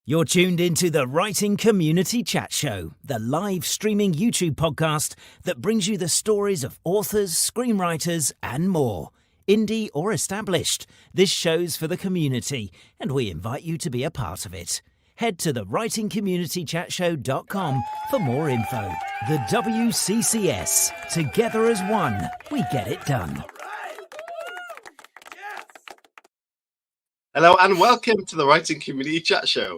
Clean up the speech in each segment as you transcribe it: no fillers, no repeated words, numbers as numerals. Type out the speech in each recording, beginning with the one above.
You're tuned into the Writing Community Chat Show, the live streaming YouTube podcast that brings you the stories of authors, screenwriters, and more. Indie or established, this show's for the community, and we invite you to be a part of it. Head to the writingcommunitychatshow.com for more info. The WCCS, together as one, we get it done. Hello and welcome to the Writing Community Chat Show.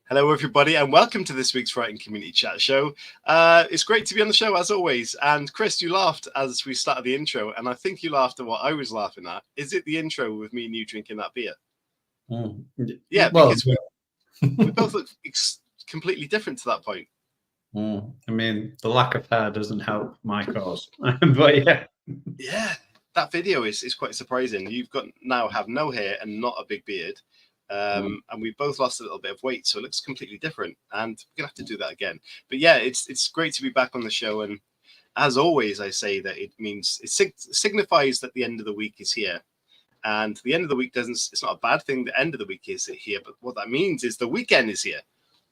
Hello everybody and welcome to this week's Writing Community Chat Show. It's great to be on the show as always. And Chris, you laughed as we started the intro, and I think you laughed at what I was laughing at. Is it the intro with me and you drinking that beer? Yeah, because we both look completely different to that point. I mean, the lack of hair doesn't help my cause. But yeah, that video is quite surprising. You've got now have no hair and not a big beard, and we both lost a little bit of weight, so it looks completely different. And we're gonna have to do that again. But yeah, it's great to be back on the show. And as always, I say that it means it signifies that the end of the week is here. And the end of the week it's not a bad thing. The end of the week is here, but what that means is the weekend is here.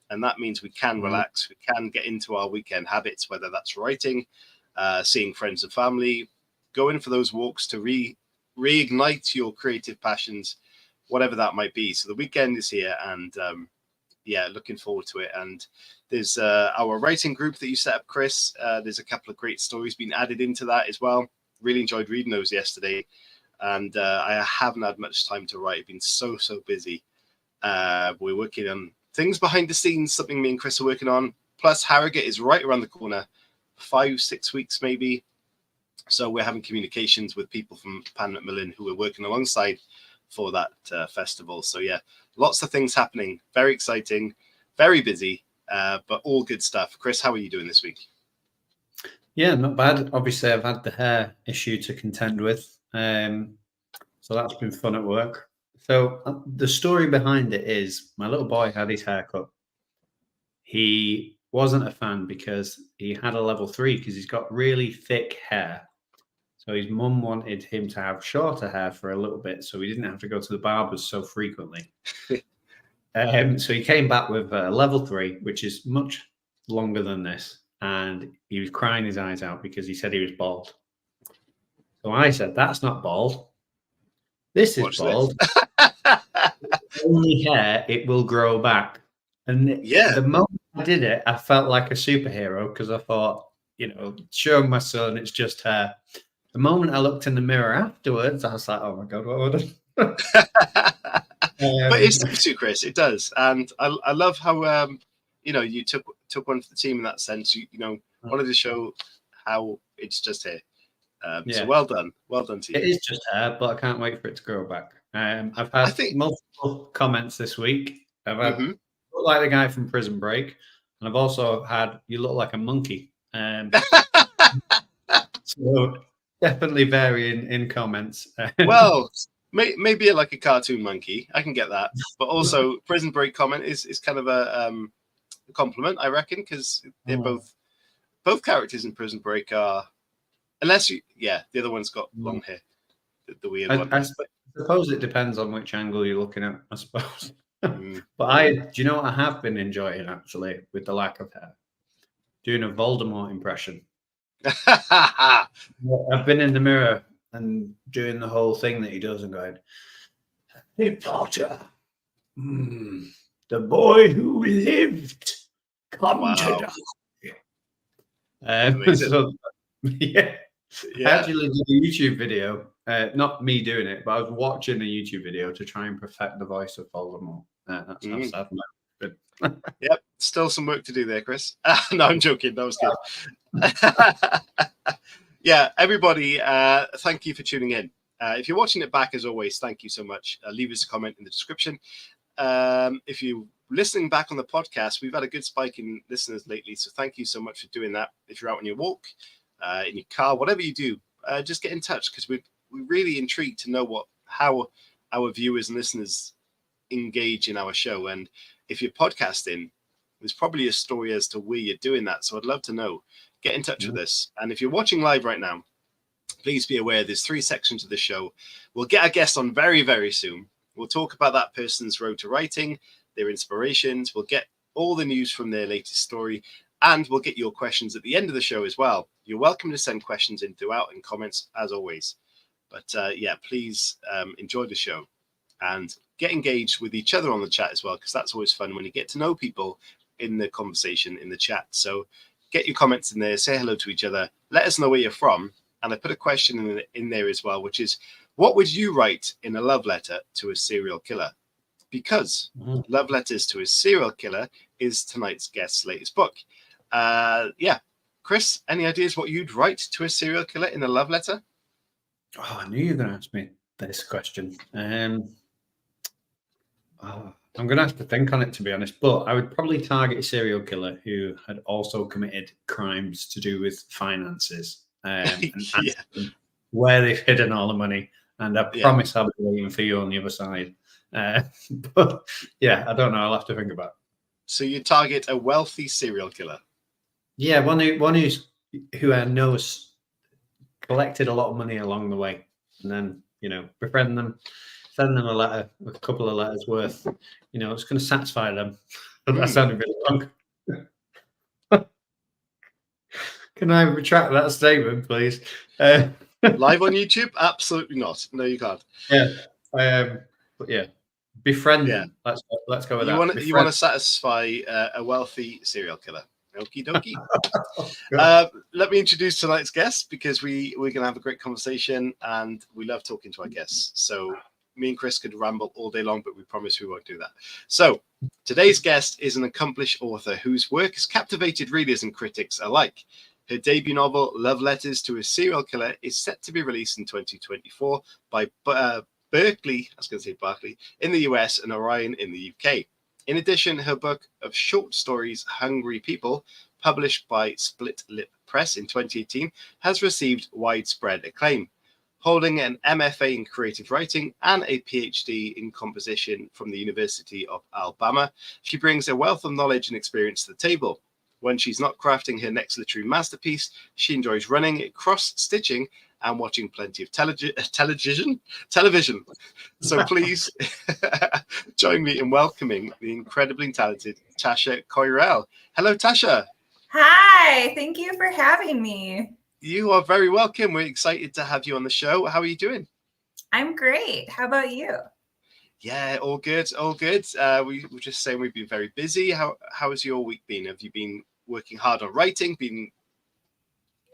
And that means we can relax, we can get into our weekend habits, whether that's writing, seeing friends and family, going for those walks to reignite your creative passions, whatever that might be. So the weekend is here, and yeah, looking forward to it. And there's our writing group that you set up, Chris. There's a couple of great stories being added into that as well. Really enjoyed reading those yesterday. And I haven't had much time to write. I've been so busy. We're working on things behind the scenes, something me and Chris are working on. Plus, Harrogate is right around the corner, 5-6 weeks maybe. So we're having communications with people from Pan Macmillan who we're working alongside for that festival. So yeah, lots of things happening. Very exciting, very busy, but all good stuff. Chris, how are you doing this week? Yeah, not bad. Obviously, I've had the hair issue to contend with. So that's been fun at work. So the story behind it is my little boy had his hair cut. He wasn't a fan because he had a level 3 because he's got really thick hair. So his mum wanted him to have shorter hair for a little bit so he didn't have to go to the barbers so frequently. So he came back with a level 3, which is much longer than this. And he was crying his eyes out because he said he was bald. So I said, that's not bald. This is bald. Only hair, it will grow back. And yeah, the moment I did it, I felt like a superhero because I thought, show my son, it's just hair. The moment I looked in the mirror afterwards, I was like, oh my God, what would I But it suits you, Chris. It does. And I love how, you took one for the team in that sense. You wanted to show how it's just hair. So well done to you. It is just hair, but I can't wait for it to grow back. I've had multiple comments this week. I've had look like the guy from Prison Break, and I've also had you look like a monkey. So definitely varying in comments. Well, maybe like a cartoon monkey. I can get that, but also Prison Break comment is kind of a compliment, I reckon, because they're both characters in Prison Break are. Unless the other one's got long hair, the weird one. I suppose it depends on which angle you're looking at, I suppose. But do you know what I have been enjoying actually with the lack of hair? Doing a Voldemort impression. I've been in the mirror and doing the whole thing that he does and going, Harry Potter, the boy who lived, come to die. So, yeah. I actually did a YouTube video, not me doing it, but I was watching a YouTube video to try and perfect the voice of Voldemort. That's how sad I'm. Yep, still some work to do there, Chris. No, I'm joking. That was good. Yeah, everybody, thank you for tuning in. If you're watching it back, as always, thank you so much. Leave us a comment in the description. If you're listening back on the podcast, we've had a good spike in listeners lately, so thank you so much for doing that. If you're out on your walk, in your car, whatever you do, just get in touch because we're really intrigued to know how our viewers and listeners engage in our show. And if you're podcasting, There's probably a story as to where you're doing that. So I'd love to know. Get in touch with us. And if you're watching live right now, please be aware there's 3 sections of the show. We'll get a guest on very, very soon. We'll talk about that person's road to writing, their inspirations. We'll get all the news from their latest story, and we'll get your questions at the end of the show as well. You're welcome to send questions in throughout and comments as always. But yeah, please enjoy the show and get engaged with each other on the chat as well, because that's always fun when you get to know people in the conversation in the chat. So get your comments in there, say hello to each other, let us know where you're from. And I put a question in there as well, which is, what would you write in a love letter to a serial killer? Because Love Letters to a Serial Killer is tonight's guest's latest book. Yeah. Chris, any ideas what you'd write to a serial killer in a love letter? Oh, I knew you were going to ask me this question. I'm going to have to think on it, to be honest, but I would probably target a serial killer who had also committed crimes to do with finances and Yeah. where they've hidden all the money. And I promise I'll be waiting for you on the other side. But yeah, I don't know. I'll have to think about it. So you target a wealthy serial killer? Yeah, one who I know has collected a lot of money along the way, and then, you know, befriend them, send them a letter, a couple of letters worth, you know, it's going to satisfy them. That sounded really wrong. Can I retract that statement, please? Live on YouTube? Absolutely not. No, you can't. Yeah. But yeah, befriend them. Let's go with that. You want to satisfy a wealthy serial killer. Okie dokie. Let me introduce tonight's guest, because we're going to have a great conversation and we love talking to our guests. So me and Chris could ramble all day long, but we promise we won't do that. So today's guest is an accomplished author whose work has captivated readers and critics alike. Her debut novel, Love Letters to a Serial Killer, is set to be released in 2024 by Berkley, in the US and Orion in the UK. In addition, her book of short stories, Hungry People, published by Split Lip Press in 2018, has received widespread acclaim. Holding an MFA in creative writing and a PhD in composition from the University of Alabama, she brings a wealth of knowledge and experience to the table. When she's not crafting her next literary masterpiece, she enjoys running, cross-stitching, and watching plenty of television. So please join me in welcoming the incredibly talented Tasha Coryell. Hello, Tasha. Hi, thank you for having me. You are very welcome. We're excited to have you on the show. How are you doing? I'm great. How about you? Yeah, all good, all good. We were just saying we've been very busy. How has your week been? Have you been working hard on writing?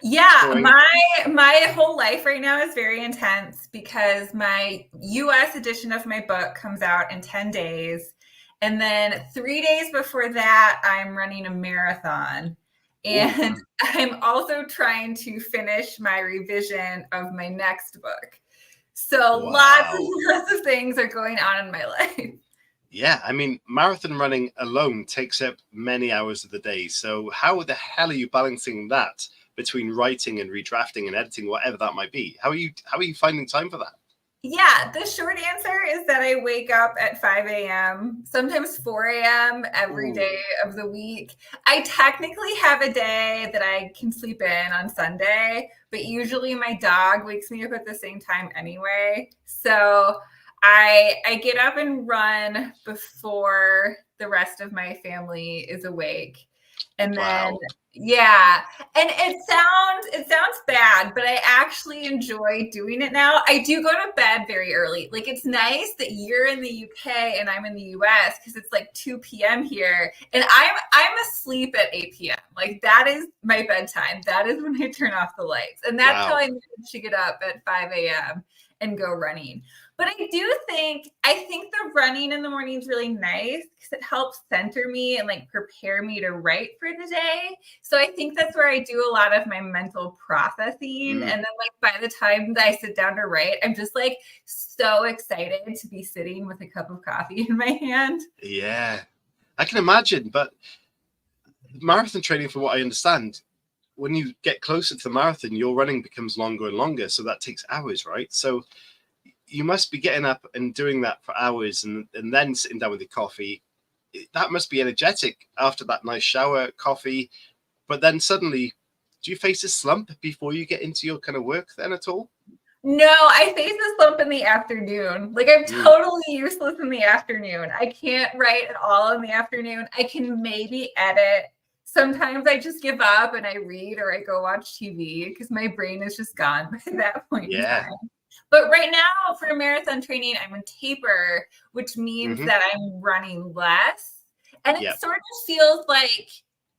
Yeah, my whole life right now is very intense because my US edition of my book comes out in 10 days. And then 3 days before that, I'm running a marathon. And I'm also trying to finish my revision of my next book. So lots and lots of things are going on in my life. Yeah, I mean, marathon running alone takes up many hours of the day. So how the hell are you balancing that between writing and redrafting and editing, whatever that might be? How are you finding time for that? Yeah, the short answer is that I wake up at 5 a.m., sometimes 4 a.m. every day of the week. I technically have a day that I can sleep in on Sunday, but usually my dog wakes me up at the same time anyway. So I get up and run before the rest of my family is awake. And then, yeah, and it sounds bad, but I actually enjoy doing it now. I do go to bed very early. Like, it's nice that you're in the UK and I'm in the US because it's like 2 p.m. here, and I'm asleep at 8 p.m. Like, that is my bedtime. That is when I turn off the lights, and that's how I manage to get up at 5 a.m. and go running. But I think the running in the morning is really nice because it helps center me and like prepare me to write for the day. So I think that's where I do a lot of my mental processing. And then like by the time that I sit down to write, I'm just like so excited to be sitting with a cup of coffee in my hand. Yeah, I can imagine. But marathon training, from what I understand, when you get closer to the marathon, your running becomes longer and longer. So that takes hours, right? So you must be getting up and doing that for hours and then sitting down with your coffee that must be energetic after that nice shower, coffee. But then suddenly, do you face a slump before you get into your kind of work then at all? No, I face a slump in the afternoon. Like I'm totally useless in the afternoon. I can't write at all in the afternoon. I can maybe edit. Sometimes I just give up and I read or I go watch TV because my brain is just gone by that point in time. But right now for marathon training, I'm in taper, which means that I'm running less. And it sort of feels like,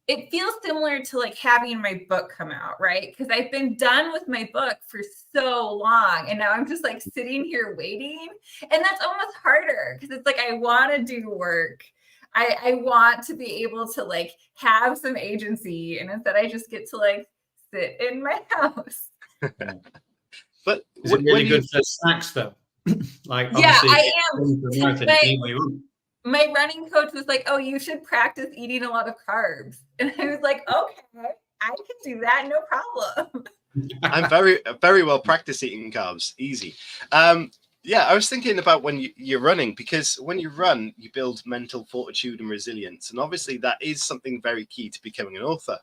it feels similar to like having my book come out, right? Because I've been done with my book for so long and now I'm just like sitting here waiting. And that's almost harder because it's like I want to do work. I want to be able to like have some agency, and instead I just get to like sit in my house. But is it really good for snacks though? Like, I am. My running coach was like, "Oh, you should practice eating a lot of carbs," and I was like, "Okay, I can do that, no problem." I'm very well practiced eating carbs, easy. Yeah, I was thinking about when you're running, because when you run, you build mental fortitude and resilience. And obviously that is something very key to becoming an author.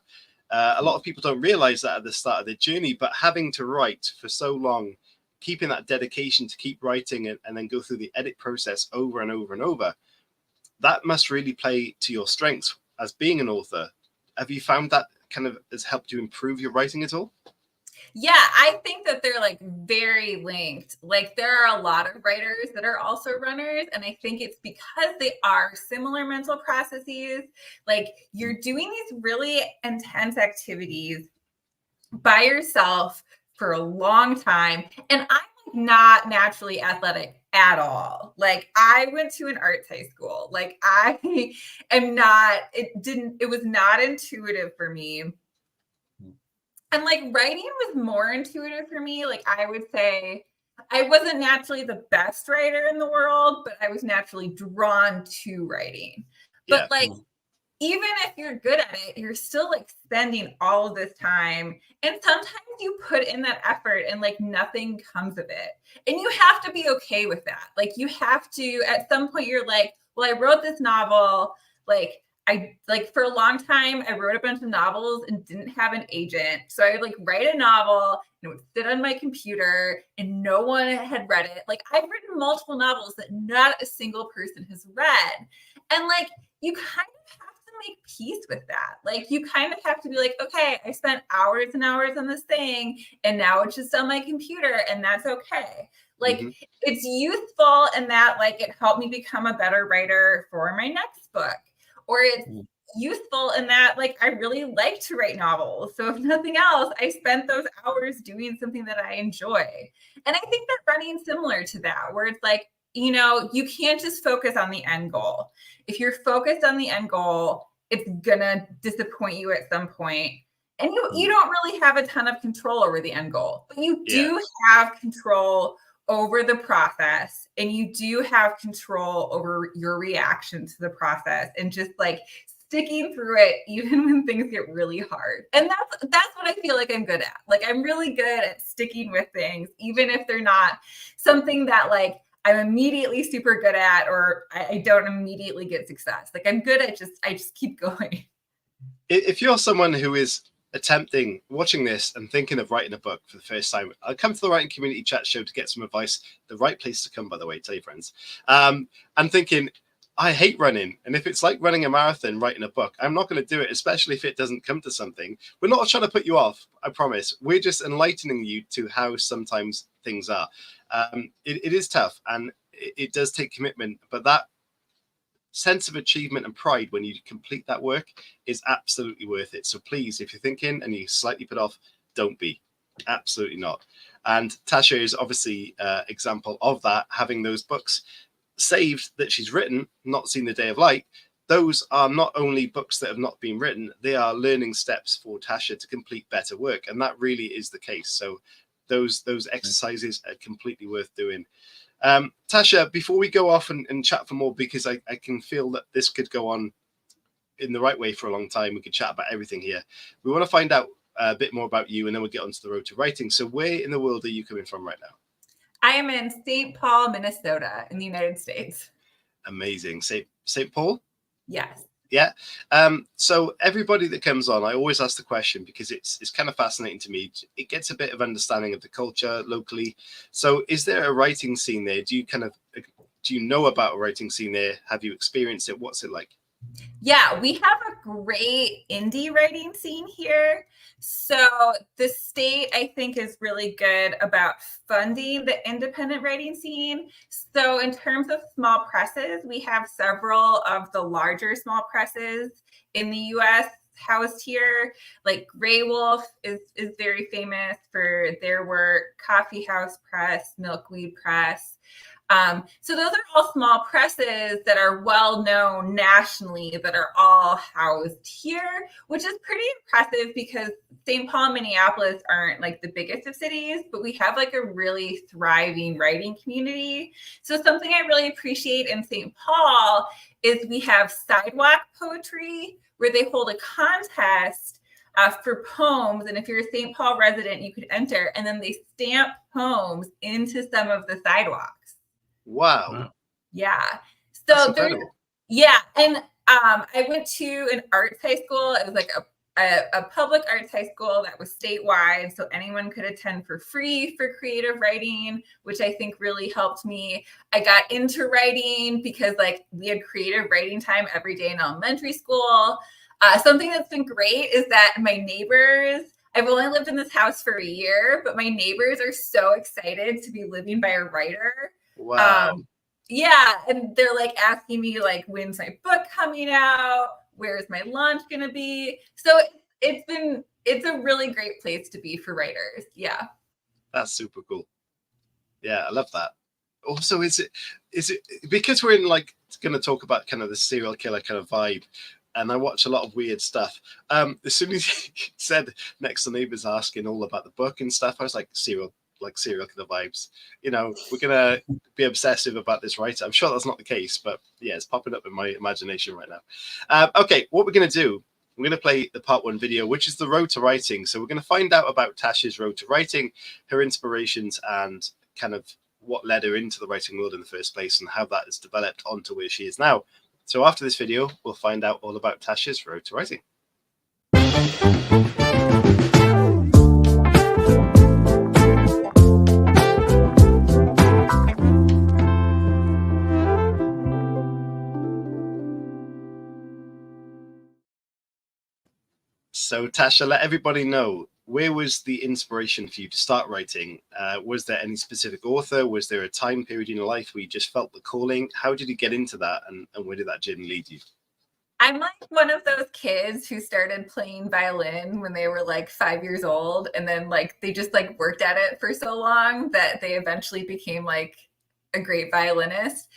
A lot of people don't realize that at the start of their journey, but having to write for so long, keeping that dedication to keep writing and then go through the edit process over and over and over, that must really play to your strengths as being an author. Have you found that kind of has helped you improve your writing at all? Yeah, I think that they're like very linked. Like there are a lot of writers that are also runners. And I think it's because they are similar mental processes. Like you're doing these really intense activities by yourself for a long time. And I'm not naturally athletic at all. Like I went to an arts high school. Like I am not, it was not intuitive for me. And like writing was more intuitive for me. Like I would say I wasn't naturally the best writer in the world, but I was naturally drawn to writing. But like, even if you're good at it, you're still like spending all of this time. And sometimes you put in that effort and like nothing comes of it. And you have to be okay with that. Like you have to, at some point you're like, well, I wrote this novel. Like for a long time, I wrote a bunch of novels and didn't have an agent. So I would like write a novel and it would sit on my computer and no one had read it. Like I've written multiple novels that not a single person has read. And like, you kind of have to make peace with that. Like you kind of have to be like, okay, I spent hours and hours on this thing and now it's just on my computer and that's okay. Like it's youthful in that like it helped me become a better writer for my next book. Or it's useful in that like I really like to write novels. So if nothing else, I spent those hours doing something that I enjoy. And I think that running's similar to that, where it's like, you know, you can't just focus on the end goal. If you're focused on the end goal, it's gonna disappoint you at some point. And you don't really have a ton of control over the end goal, but you do have control over the process, and you do have control over your reaction to the process and just like sticking through it even when things get really hard. And that's what I feel like I'm good at. Like I'm really good at sticking with things, even if they're not something that like I'm immediately super good at, or I don't immediately get success. Like I'm good at I just keep going. If you're someone who is watching this and thinking of writing a book for the first time, I'll come to the Writing Community Chat show to get some advice. The right place to come, by the way, tell your friends. I'm thinking, I hate running. And if it's like running a marathon, writing a book, I'm not going to do it, especially if it doesn't come to something. We're not trying to put you off, I promise. We're just enlightening you to how sometimes things are. It is tough and it does take commitment, but that sense of achievement and pride when you complete that work is absolutely worth it. So please, if you're thinking and you're slightly put off, don't be. Absolutely not. And Tasha is obviously an example of that, having those books saved that she's written, not seen the day of light. Those are not only books that have not been written, they are learning steps for Tasha to complete better work. And that really is the case. So those exercises are completely worth doing. Tasha, before we go off and chat for more, because I can feel that this could go on in the right way for a long time. We could chat about everything here. We want to find out a bit more about you, and then we'll get onto the road to writing. So where in the world are you coming from right now? I am in St. Paul, Minnesota in the United States. Amazing. St. Paul? Yes. Yeah. So everybody that comes on, I always ask the question because it's kind of fascinating to me. It gets a bit of understanding of the culture locally. So is there a writing scene there? Do you know about a writing scene there? Have you experienced it? What's it like? Yeah, we have a great indie writing scene here. So the state, I think, is really good about funding the independent writing scene. So in terms of small presses, we have several of the larger small presses in the US housed here. Like Grey Wolf is very famous for their work, Coffee House Press, Milkweed Press. So those are all small presses that are well known nationally that are all housed here, which is pretty impressive because St. Paul and Minneapolis aren't like the biggest of cities, but we have like a really thriving writing community. So something I really appreciate in St. Paul is we have sidewalk poetry where they hold a contest for poems. And if you're a St. Paul resident, you could enter, and then they stamp poems into some of the sidewalks. Wow. Yeah. That's So incredible. yeah. And I went to an arts high school. It was like a public arts high school that was statewide. So anyone could attend for free for creative writing, which I think really helped me. I got into writing because like we had creative writing time every day in elementary school. Something that's been great is that my neighbors, I've only lived in this house for a year, but my neighbors are so excited to be living by a writer. Wow. Yeah, and they're like asking me like, when's my book coming out? Where's my lunch gonna be? So it's a really great place to be for writers. Yeah. That's super cool. Yeah, I love that. Also, is it because we're in like going to talk about kind of the serial killer kind of vibe, and I watch a lot of weird stuff. As soon as you said next door neighbors asking all about the book and stuff, I was like serial killer vibes. You know, we're gonna be obsessive about this writer. I'm sure that's not the case, but yeah, it's popping up in my imagination right now. Okay, what we're gonna do, we're gonna play the part 1 video, which is the road to writing. So we're gonna find out about Tasha's road to writing, her inspirations, and kind of what led her into the writing world in the first place, and how that has developed onto where she is now. So after this video, we'll find out all about Tasha's road to writing. So Tasha, let everybody know, where was the inspiration for you to start writing? Was there any specific author? Was there a time period in your life where you just felt the calling? How did you get into that, and where did that journey lead you? I'm like one of those kids who started playing violin when they were like 5 years old, and then like they just like worked at it for so long that they eventually became like a great violinist.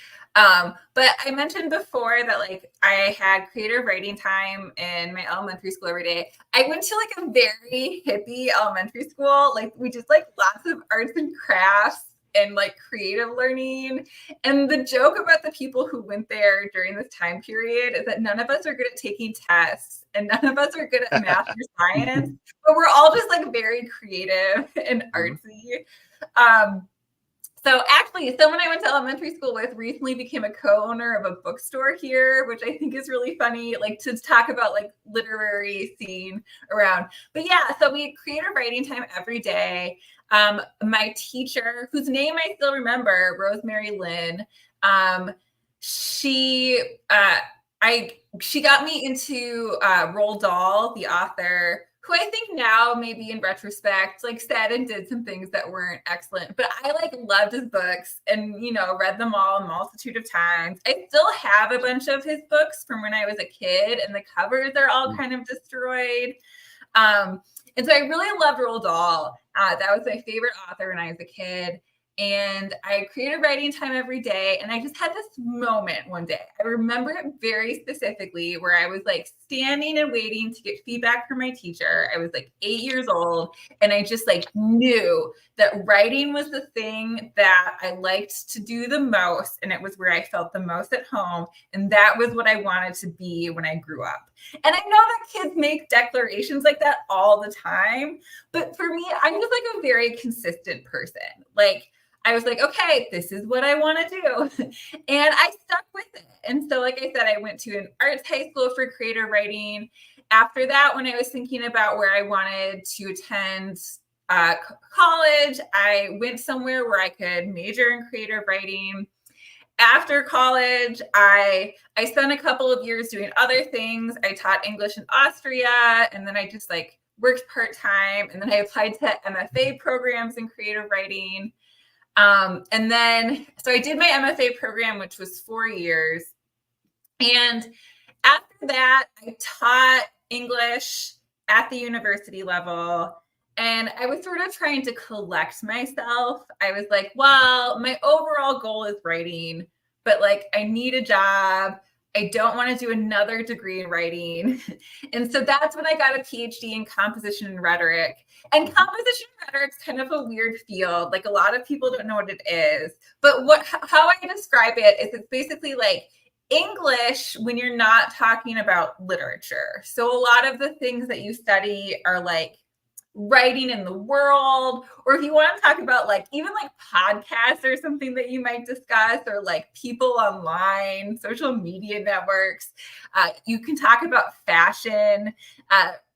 But I mentioned before that like I had creative writing time in my elementary school every day. I went to like a very hippie elementary school. Like we just like lots of arts and crafts and like creative learning. And the joke about the people who went there during this time period is that none of us are good at taking tests and none of us are good at math or science, but we're all just like very creative and artsy. So actually, someone I went to elementary school with recently became a co-owner of a bookstore here, which I think is really funny, like to talk about like literary scene around. But yeah, so we had creative writing time every day. My teacher, whose name I still remember, Rosemary Lynn, she got me into Roald Dahl, the author, who I think now maybe in retrospect, like said and did some things that weren't excellent, but I like loved his books and, you know, read them all a multitude of times. I still have a bunch of his books from when I was a kid, and the covers are all kind of destroyed. And so I really loved Roald Dahl. That was my favorite author when I was a kid. And I had creative writing time every day. And I just had this moment one day. I remember it very specifically, where I was like standing and waiting to get feedback from my teacher. I was like 8 years old. And I just like knew that writing was the thing that I liked to do the most. And it was where I felt the most at home. And that was what I wanted to be when I grew up. And I know that kids make declarations like that all the time. But for me, I'm just like a very consistent person. Like, I was like, okay, this is what I want to do. And I stuck with it. And so, like I said, I went to an arts high school for creative writing. After that, when I was thinking about where I wanted to attend college, I went somewhere where I could major in creative writing. After college, I spent a couple of years doing other things. I taught English in Austria, and then I just like worked part-time, and then I applied to MFA programs in creative writing. And then, so I did my MFA program, which was 4 years. And after that, I taught English at the university level. And I was sort of trying to collect myself. I was like, well, my overall goal is writing, but like I need a job. I don't want to do another degree in writing. And so that's when I got a PhD in composition and rhetoric. And composition and rhetoric is kind of a weird field. Like a lot of people don't know what it is. But how I describe it is it's basically like English when you're not talking about literature. So a lot of the things that you study are like writing in the world, or if you want to talk about like even like podcasts or something that you might discuss, or like people online, social media networks, you can talk about fashion.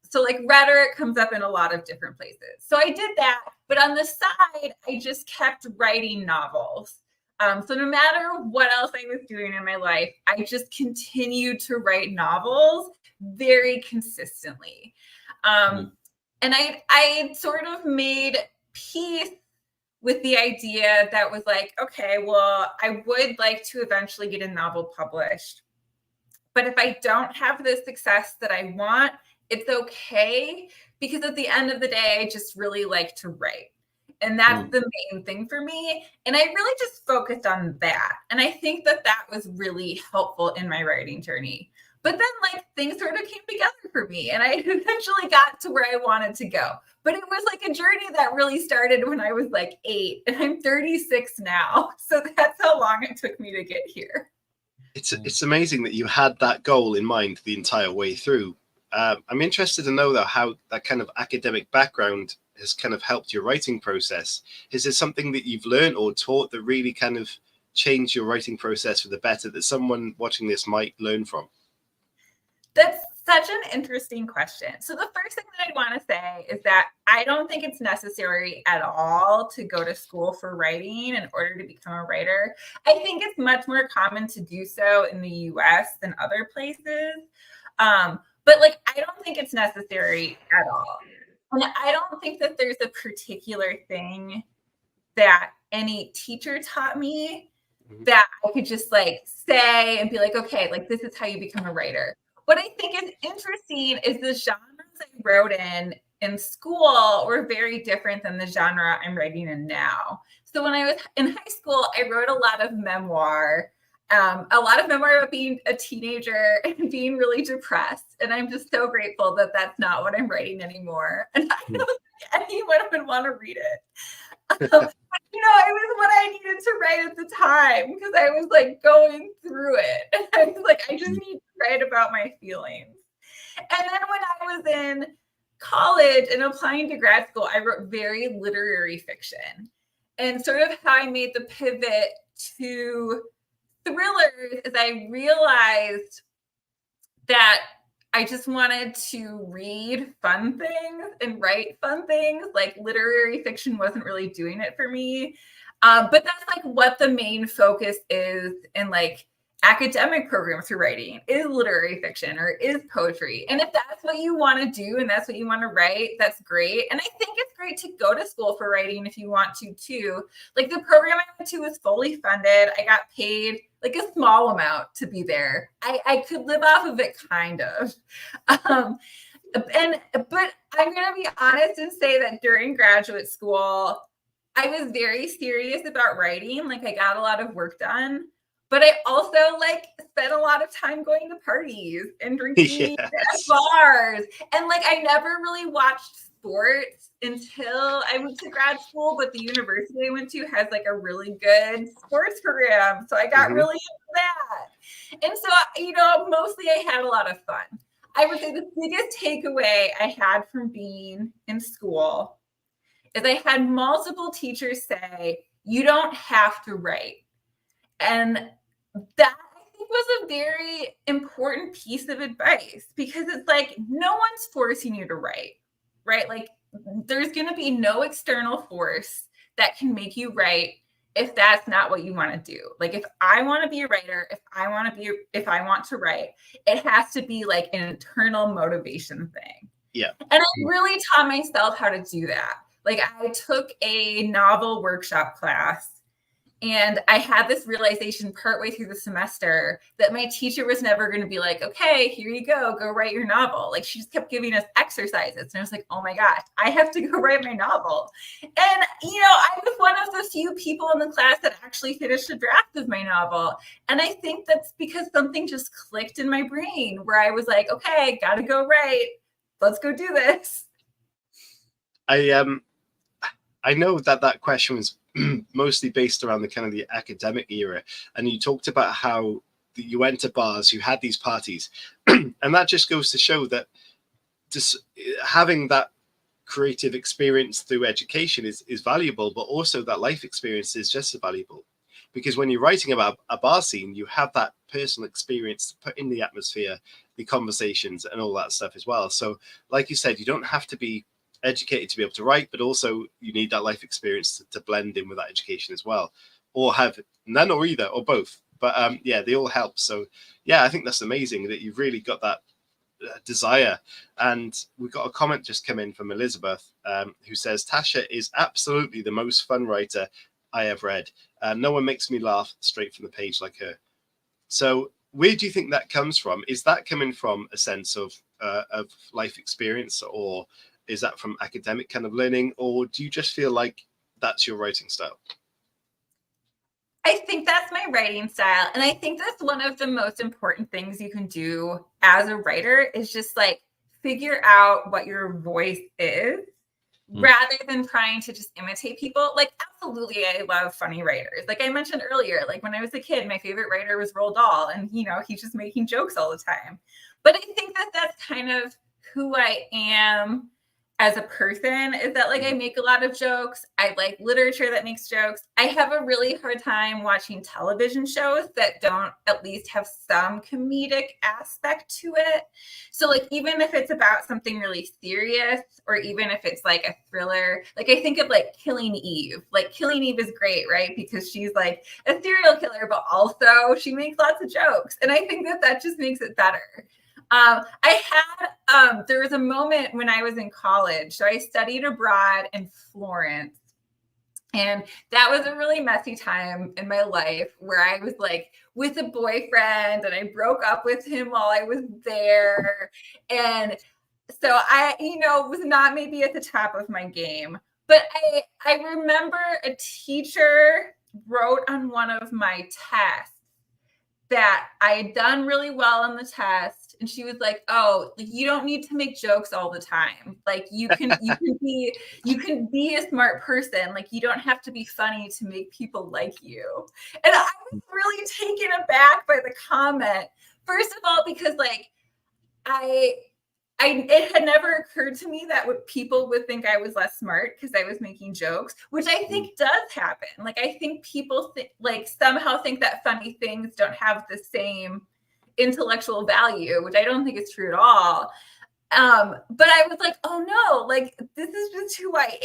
So like rhetoric comes up in a lot of different places. So I did that, but on the side, I just kept writing novels. So no matter what else I was doing in my life, I just continued to write novels very consistently. And I sort of made peace with the idea that was like, okay, well, I would like to eventually get a novel published. But if I don't have the success that I want, it's okay, because at the end of the day, I just really like to write. And that's the main thing for me. And I really just focused on that. And I think that that was really helpful in my writing journey. But then like things sort of came together for me and I eventually got to where I wanted to go. But it was like a journey that really started when I was like 8 and I'm 36 now. So that's how long it took me to get here. It's amazing that you had that goal in mind the entire way through. I'm interested to know though how that kind of academic background has kind of helped your writing process. Is there something that you've learned or taught that really kind of changed your writing process for the better that someone watching this might learn from? That's such an interesting question. So the first thing that I want to say is that I don't think it's necessary at all to go to school for writing in order to become a writer. I think it's much more common to do so in the US than other places. But like, I don't think it's necessary at all. And I don't think that there's a particular thing that any teacher taught me that I could just like say and be like, okay, like this is how you become a writer. What I think is interesting is the genres I wrote in school were very different than the genre I'm writing in now. So when I was in high school, I wrote a lot of memoir about being a teenager and being really depressed. And I'm just so grateful that that's not what I'm writing anymore. And I don't think anyone would want to read it. You know, it was what I needed to write at the time because I was like going through it. And I was like, I just need to write about my feelings. And then when I was in college and applying to grad school, I wrote very literary fiction. And sort of how I made the pivot to thrillers is I realized that I just wanted to read fun things and write fun things. Like literary fiction wasn't really doing it for me. But that's like what the main focus is in like academic programs for writing is literary fiction or is poetry. And if that's what you want to do and that's what you want to write, that's great. And I think it's great to go to school for writing if you want to too. Like the program I went to was fully funded. I got paid like a small amount to be there. I could live off of it kind of. But I'm going to be honest and say that during graduate school, I was very serious about writing. Like I got a lot of work done. But I also like spent a lot of time going to parties and drinking at bars. And like, I never really watched sports until I went to grad school, but the university I went to has like a really good sports program. So I got really into that. And so, you know, mostly I had a lot of fun. I would say the biggest takeaway I had from being in school is I had multiple teachers say, You don't have to write. And that I think was a very important piece of advice, because it's like, no one's forcing you to write, right? Like, there's going to be no external force that can make you write if that's not what you want to do. Like, if I want to be a writer, if I want to write, it has to be like an internal motivation thing. Yeah. And I really taught myself how to do that. Like, I took a novel workshop class, and I had this realization partway through the semester that my teacher was never going to be like, okay, here you go write your novel. Like, she just kept giving us exercises. And I was like, oh my gosh, I have to go write my novel. And, I was one of the few people in the class that actually finished a draft of my novel. And I think that's because something just clicked in my brain where I was like, okay, got to go write. Let's go do this. I know that question was mostly based around the kind of the academic era, and you talked about how you went to bars, you had these parties, and that just goes to show that just having that creative experience through education is valuable, but also that life experience is just as valuable, because when you're writing about a bar scene, you have that personal experience to put in the atmosphere, the conversations, and all that stuff as well. So like you said, you don't have to be educated to be able to write, but also you need that life experience to blend in with that education as well, or have none or either or both. But yeah, they all help. So yeah, I think that's amazing that you've really got that desire. And we've got a comment just come in from Elizabeth, who says, Tasha is absolutely the most fun writer I have read. No one makes me laugh straight from the page like her. So where do you think that comes from? Is that coming from a sense of life experience, or is that from academic kind of learning, or do you just feel like that's your writing style? I think that's my writing style. And I think that's one of the most important things you can do as a writer, is just like figure out what your voice is rather than trying to just imitate people. Like, absolutely, I love funny writers. Like I mentioned earlier, like when I was a kid, my favorite writer was Roald Dahl, and he's just making jokes all the time. But I think that that's kind of who I am as a person, is that like I make a lot of jokes. I like literature that makes jokes. I have a really hard time watching television shows that don't at least have some comedic aspect to it. So like, even if it's about something really serious, or even if it's like a thriller, like I think of like Killing Eve. Like Killing Eve is great, right? Because she's like a serial killer, but also she makes lots of jokes. And I think that just makes it better. There was a moment when I was in college. So I studied abroad in Florence. And that was a really messy time in my life, where I was like with a boyfriend, and I broke up with him while I was there. And so I, was not maybe at the top of my game. But I remember a teacher wrote on one of my tests that I had done really well on the test. And she was like, oh, you don't need to make jokes all the time. Like you can be a smart person. Like you don't have to be funny to make people like you. And I was really taken aback by the comment. First of all, because like it had never occurred to me that people would think I was less smart because I was making jokes, which I think does happen. Like, I think people somehow think that funny things don't have the same intellectual value, which I don't think is true at all. But I was like, oh no, like this is just who I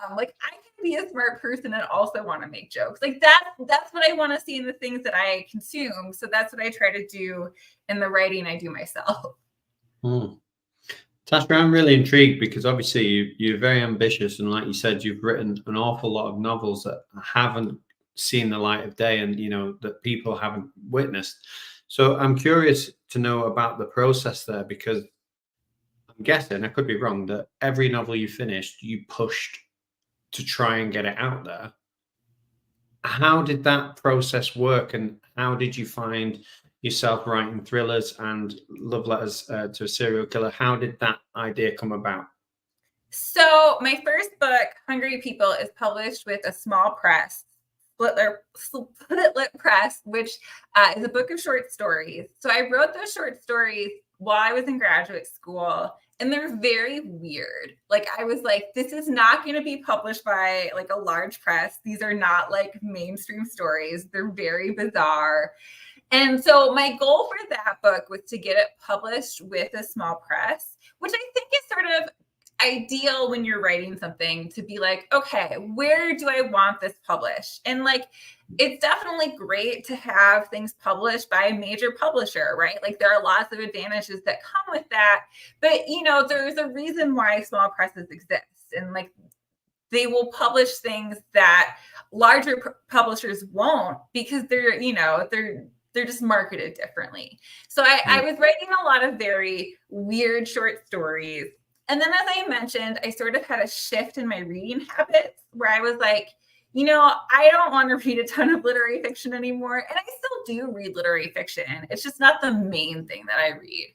am. Like I can be a smart person and also want to make jokes. Like that's what I want to see in the things that I consume. So that's what I try to do in the writing I do myself. Tasha, I'm really intrigued because obviously you're very ambitious, and like you said, you've written an awful lot of novels that haven't seen the light of day, and that people haven't witnessed. So I'm curious to know about the process there, because I'm guessing, I could be wrong, that every novel you finished, you pushed to try and get it out there. How did that process work, and how did you find yourself writing thrillers and love letters to a serial killer? How did that idea come about? So my first book, Hungry People, is published with a small press, Split Lip Press, which is a book of short stories. So I wrote those short stories while I was in graduate school, and they're very weird. Like, I was like, this is not going to be published by like a large press. These are not like mainstream stories. They're very bizarre. And so my goal for that book was to get it published with a small press, which I think is sort of ideal when you're writing something, to be like, okay, where do I want this published? And like, it's definitely great to have things published by a major publisher, right? Like, there are lots of advantages that come with that. But, you know, there's a reason why small presses exist. And like, they will publish things that larger publishers won't, because they're, you know, they're just marketed differently. So I was writing a lot of very weird short stories. And then, as I mentioned, I sort of had a shift in my reading habits where I was like, you know, I don't want to read a ton of literary fiction anymore. And I still do read literary fiction. It's just not the main thing that I read.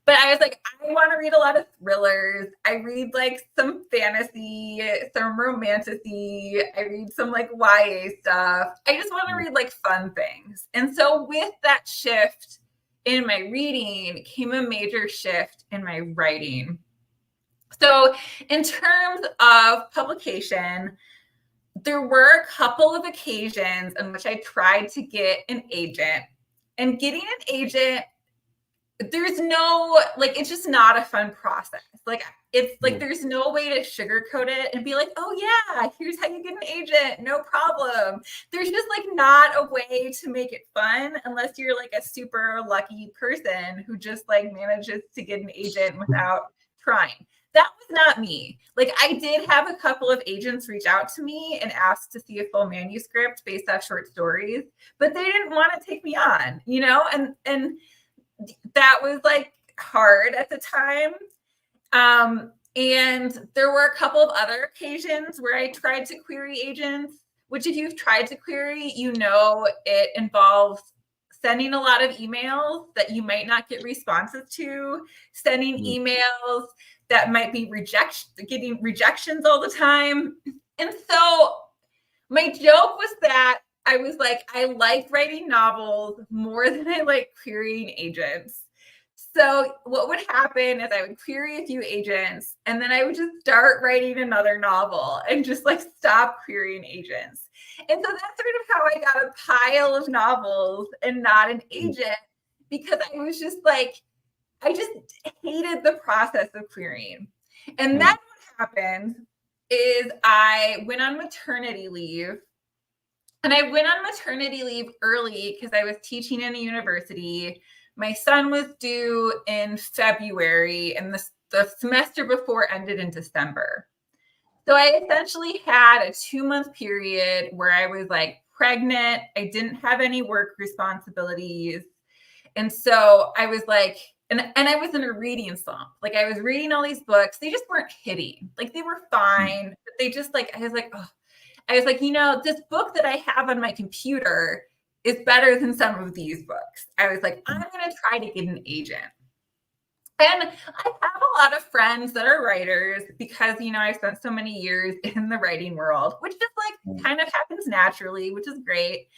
But I was like, I want to read a lot of thrillers. I read like some fantasy, some romantasy. I read some like YA stuff. I just want to read like fun things. And so with that shift in my reading came a major shift in my writing. So in terms of publication, there were a couple of occasions in which I tried to get an agent. And getting an agent, there's no, like, it's just not a fun process. Like, it's like, there's no way to sugarcoat it and be like, oh yeah, here's how you get an agent, no problem. There's just like not a way to make it fun unless you're like a super lucky person who just like manages to get an agent without trying. That was not me. Like, I did have a couple of agents reach out to me and ask to see a full manuscript based off short stories, but they didn't want to take me on, you know, and that was like hard at the time. And there were a couple of other occasions where I tried to query agents, which, if you've tried to query, you know, it involves sending a lot of emails that you might not get responses to, sending emails that might be getting rejections all the time. And so my joke was that I was like, I like writing novels more than I like querying agents. So what would happen is I would query a few agents, and then I would just start writing another novel and just like stop querying agents. And so that's sort of how I got a pile of novels and not an agent, because I was just like, I just hated the process of querying. And then what happened is I went on maternity leave. And I went on maternity leave early because I was teaching in a university. My son was due in February, and the semester before ended in December. So I essentially had a 2-month period where I was like pregnant. I didn't have any work responsibilities. And so I was like, and I was in a reading slump. Like, I was reading all these books. They just weren't hitting. Like, they were fine, but they just like, I was like, you know, this book that I have on my computer is better than some of these books. I was like, I'm going to try to get an agent. And I have a lot of friends that are writers because, you know, I spent so many years in the writing world, which just like kind of happens naturally, which is great.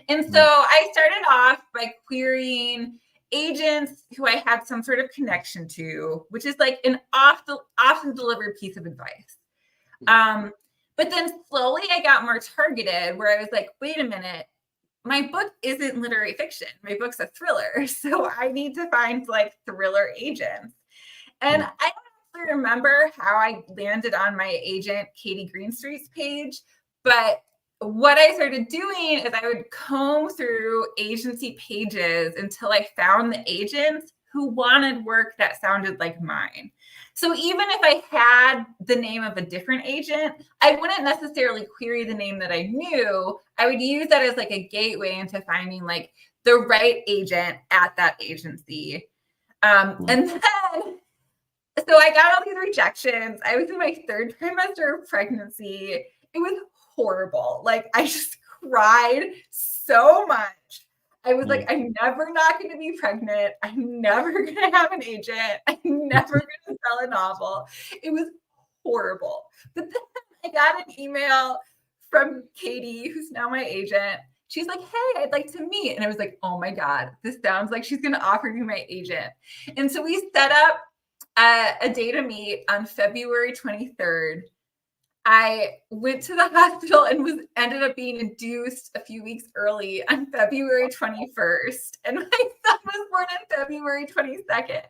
And so I started off by querying agents who I had some sort of connection to, which is like an often delivered piece of advice. But then slowly I got more targeted, where I was like, wait a minute, my book isn't literary fiction. My book's a thriller. So I need to find like thriller agents. And I don't actually remember how I landed on my agent, Katie Greenstreet's page. But what I started doing is I would comb through agency pages until I found the agents who wanted work that sounded like mine. So even if I had the name of a different agent, I wouldn't necessarily query the name that I knew. I would use that as like a gateway into finding like the right agent at that agency. And then, so I got all these rejections. I was in my 3rd trimester of pregnancy. It was horrible. Like, I just cried so much. I was like, I'm never not going to be pregnant. I'm never going to have an agent. I'm never going to sell a novel. It was horrible. But then I got an email from Katie, who's now my agent, She's like, hey, I'd like to meet. And I was like, oh my God, this sounds like she's going to offer me my agent. And so we set up a day to meet on February 23rd. I went to the hospital and ended up being induced a few weeks early on February 21st. And my son was born on February 22nd.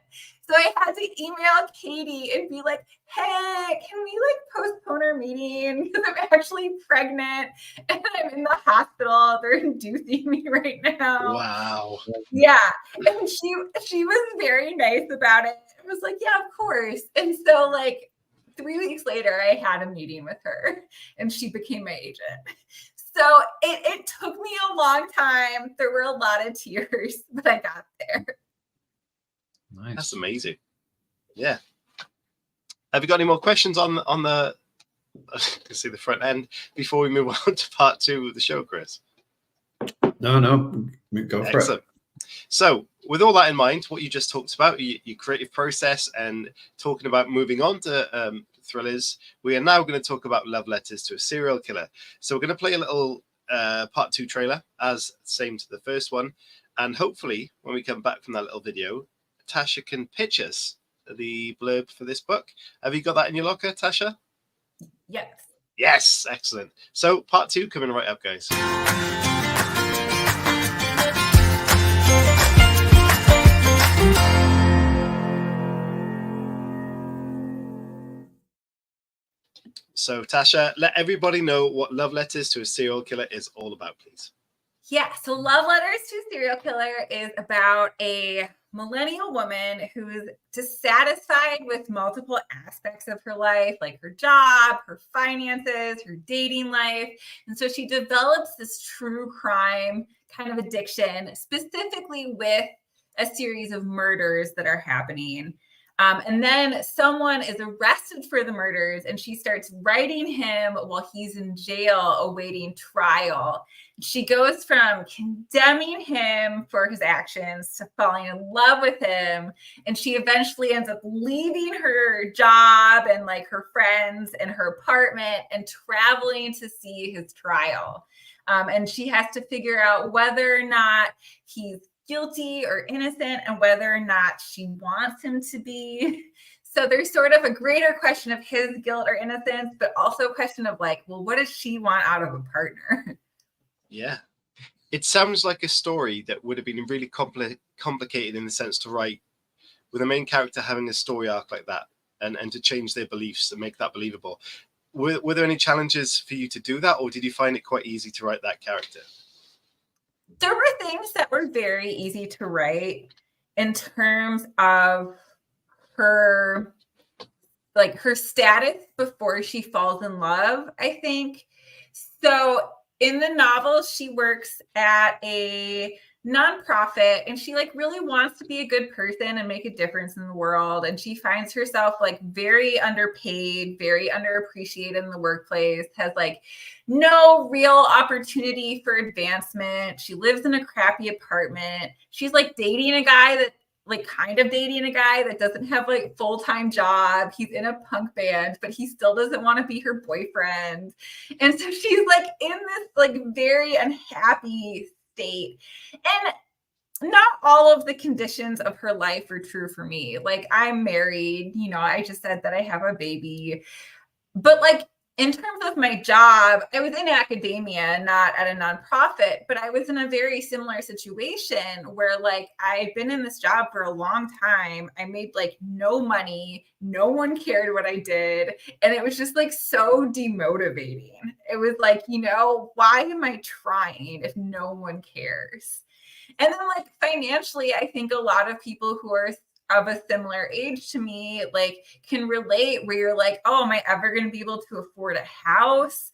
So I had to email Katie and be like, hey, can we postpone our meeting because I'm actually pregnant and I'm in the hospital. They're inducing me right now. Wow. Yeah. And she was very nice about it. I was like, yeah, of course. And so 3 weeks later, I had a meeting with her and she became my agent. So it took me a long time. There were a lot of tears, but I got there. Nice. That's amazing. Yeah. Have you got any more questions on the I can see the front end before we move on to part 2 of the show, Chris? No, go for Excellent. it. So with all that in mind, what you just talked about, your creative process and talking about moving on to thrillers, we are now going to talk about love letters to a serial killer. So we're going to play a little part 2 trailer as same to the first one. And hopefully when we come back from that little video, Tasha can pitch us the blurb for this book. Have you got that in your locker, Tasha? Yes. Yes, excellent. So part 2 coming right up, guys. So Tasha, let everybody know what Love Letters to a Serial Killer is all about, please. Yeah, so Love Letters to a Serial Killer is about a millennial woman who is dissatisfied with multiple aspects of her life, like her job, her finances, her dating life. And so she develops this true crime kind of addiction, specifically with a series of murders that are happening. And then someone is arrested for the murders and she starts writing him while he's in jail awaiting trial. She goes from condemning him for his actions to falling in love with him. And she eventually ends up leaving her job and her friends and her apartment and traveling to see his trial. And she has to figure out whether or not he's guilty or innocent and whether or not she wants him to be. So there's sort of a greater question of his guilt or innocence, but also a question of well, what does she want out of a partner? Yeah. It sounds like a story that would have been really complicated in the sense to write, with a main character having a story arc like that and to change their beliefs and make that believable. Were there any challenges for you to do that, or did you find it quite easy to write that character? There were things that were very easy to write in terms of her status before she falls in love, I think. So in the novel, she works at a nonprofit and she really wants to be a good person and make a difference in the world. And she finds herself very underpaid, very underappreciated in the workplace, has no real opportunity for advancement. She lives in a crappy apartment. She's dating a guy that dating a guy that doesn't have full-time job. He's in a punk band, but he still doesn't want to be her boyfriend. And so she's in this very unhappy state. And not all of the conditions of her life are true for me. I'm married, I just said that I have a baby. But in terms of my job, I was in academia, not at a nonprofit, but I was in a very similar situation where I'd been in this job for a long time. I made no money. No one cared what I did. And it was just so demotivating. It was why am I trying if no one cares? And then financially, I think a lot of people who are of a similar age to me can relate, where you're oh, am I ever going to be able to afford a house?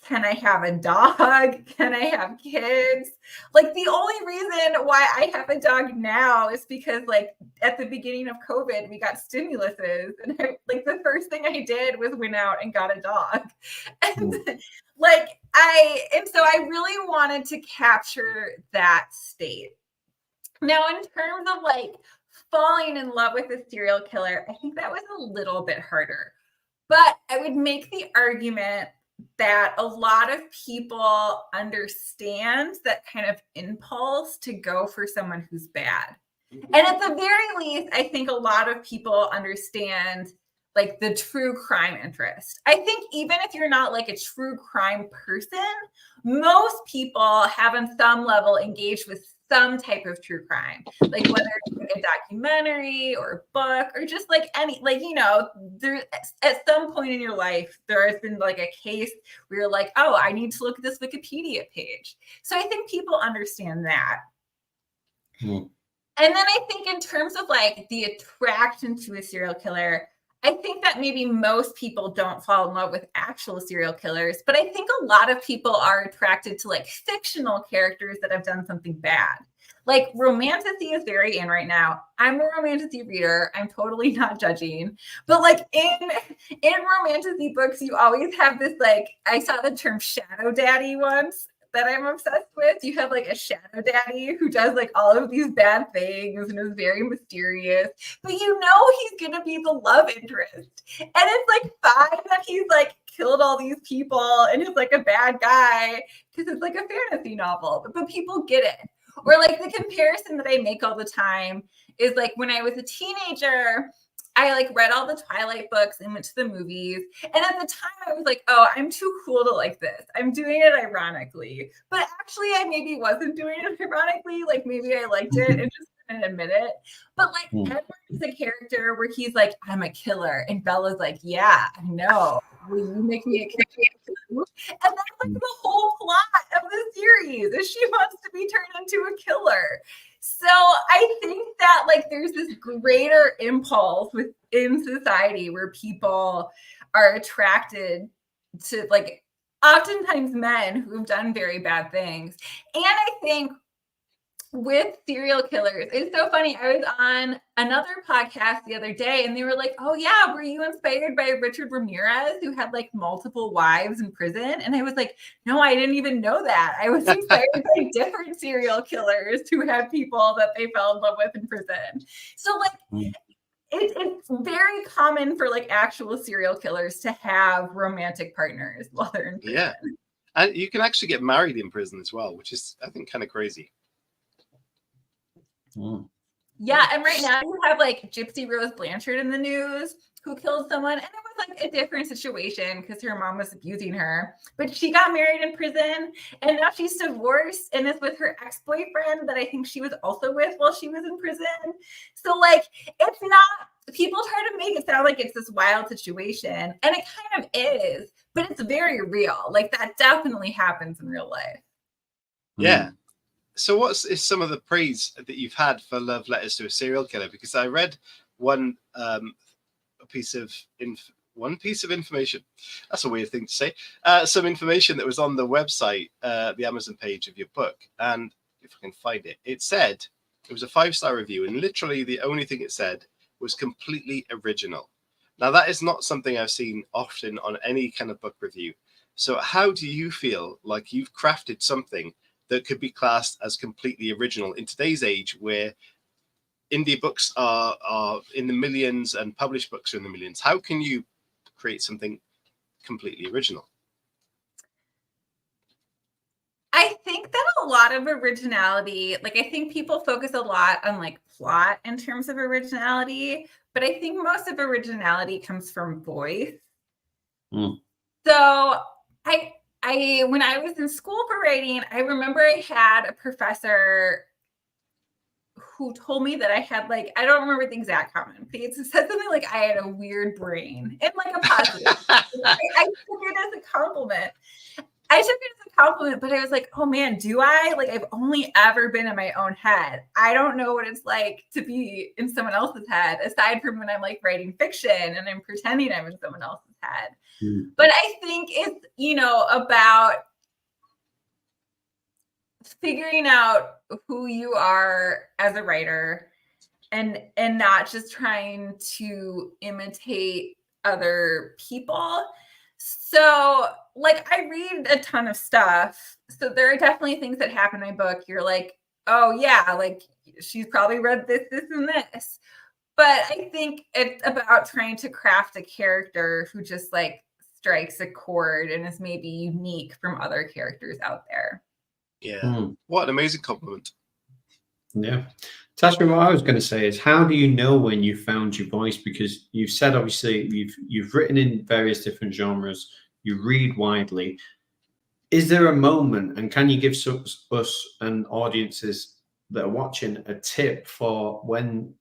Can I have a dog? Can I have kids? The only reason why I have a dog now is because at the beginning of COVID, we got stimuluses, and the first thing I did was went out and got a dog. And so I really wanted to capture that state. Now, in terms of falling in love with a serial killer, I think that was a little bit harder. But I would make the argument that a lot of people understand that kind of impulse to go for someone who's bad. And at the very least, I think a lot of people understand like the true crime interest. I think even if you're not like a true crime person, most people have on some level engaged with some type of true crime, like whether it's like a documentary or a book or just like any, like, you know, there at some point in your life, there has been like a case where you're like, oh, I need to look at this Wikipedia page. So I think people understand that. And then I think in terms of like the attraction to a serial killer, I think that maybe most people don't fall in love with actual serial killers, but I think a lot of people are attracted to like fictional characters that have done something bad. Like romantasy is very in right now. I'm a romantasy reader. I'm totally not judging. But like in romantasy books, you always have this like, I saw the term shadow daddy once that I'm obsessed with. You have like a shadow daddy who does like all of these bad things and is very mysterious, but you know he's gonna be the love interest. And it's like fine that he's like killed all these people and is like a bad guy because it's like a fantasy novel, but people get it. Or like the comparison that I make all the time is like when I was a teenager, I like read all the Twilight books and went to the movies. And at the time I was like, oh, I'm too cool to like this. I'm doing it ironically. But actually I maybe wasn't doing it ironically. Like maybe I liked it and just didn't admit it. But like Edward is a character where he's like, I'm a killer. And Bella's like, yeah, I know. Will you make me a killer too? And that's like the whole plot of the series is she wants to be turned into a killer. So I think that like there's this greater impulse within society where people are attracted to like oftentimes men who have done very bad things. And I think with serial killers, it's so funny. I was on another podcast the other day and they were like, oh yeah, were you inspired by Richard Ramirez who had like multiple wives in prison? And I was like, no, I didn't even know that. I was inspired by different serial killers who had people that they fell in love with in prison. So like it's very common for like actual serial killers to have romantic partners while they're in prison. Yeah. And you can actually get married in prison as well, which is, I think, kind of crazy. Yeah, and right now you have like Gypsy Rose Blanchard in the news who killed someone, and it was like a different situation because her mom was abusing her, but she got married in prison and now she's divorced and is with her ex-boyfriend that I think she was also with while she was in prison. So like it's not, people try to make it sound like it's this wild situation, and it kind of is, but it's very real. Like that definitely happens in real life. Yeah. So what is some of the praise that you've had for love letters to a serial killer? Because I read one piece of information. That's a weird thing to say. Some information that was on the website, the Amazon page of your book. And if I can find it, it said it was a 5-star review. And literally the only thing it said was completely original. Now, that is not something I've seen often on any kind of book review. So how do you feel like you've crafted something that could be classed as completely original in today's age where indie books are in the millions and published books are in the millions? How can you create something completely original? I think that a lot of originality, like I think people focus a lot on like plot in terms of originality, but I think most of originality comes from voice. So when I was in school for writing, I remember I had a professor who told me that I had like, I don't remember the exact comment, but it said something like I had a weird brain in like a positive. I took it as a compliment. But I was like, oh man, do I? Like, I've only ever been in my own head. I don't know what it's like to be in someone else's head, aside from when I'm like writing fiction and I'm pretending I'm in someone else's head. But I think it's, you know, about figuring out who you are as a writer and not just trying to imitate other people. So like I read a ton of stuff. So there are definitely things that happen in my book. You're like, oh yeah, like she's probably read this, and this. But I think it's about trying to craft a character who just like strikes a chord and is maybe unique from other characters out there. Yeah. What an amazing compliment. Yeah. Tasha, what I was going to say is, how do you know when you found your voice? Because you've said, obviously, you've written in various different genres, you read widely. Is there a moment, and can you give us and audiences that are watching a tip for when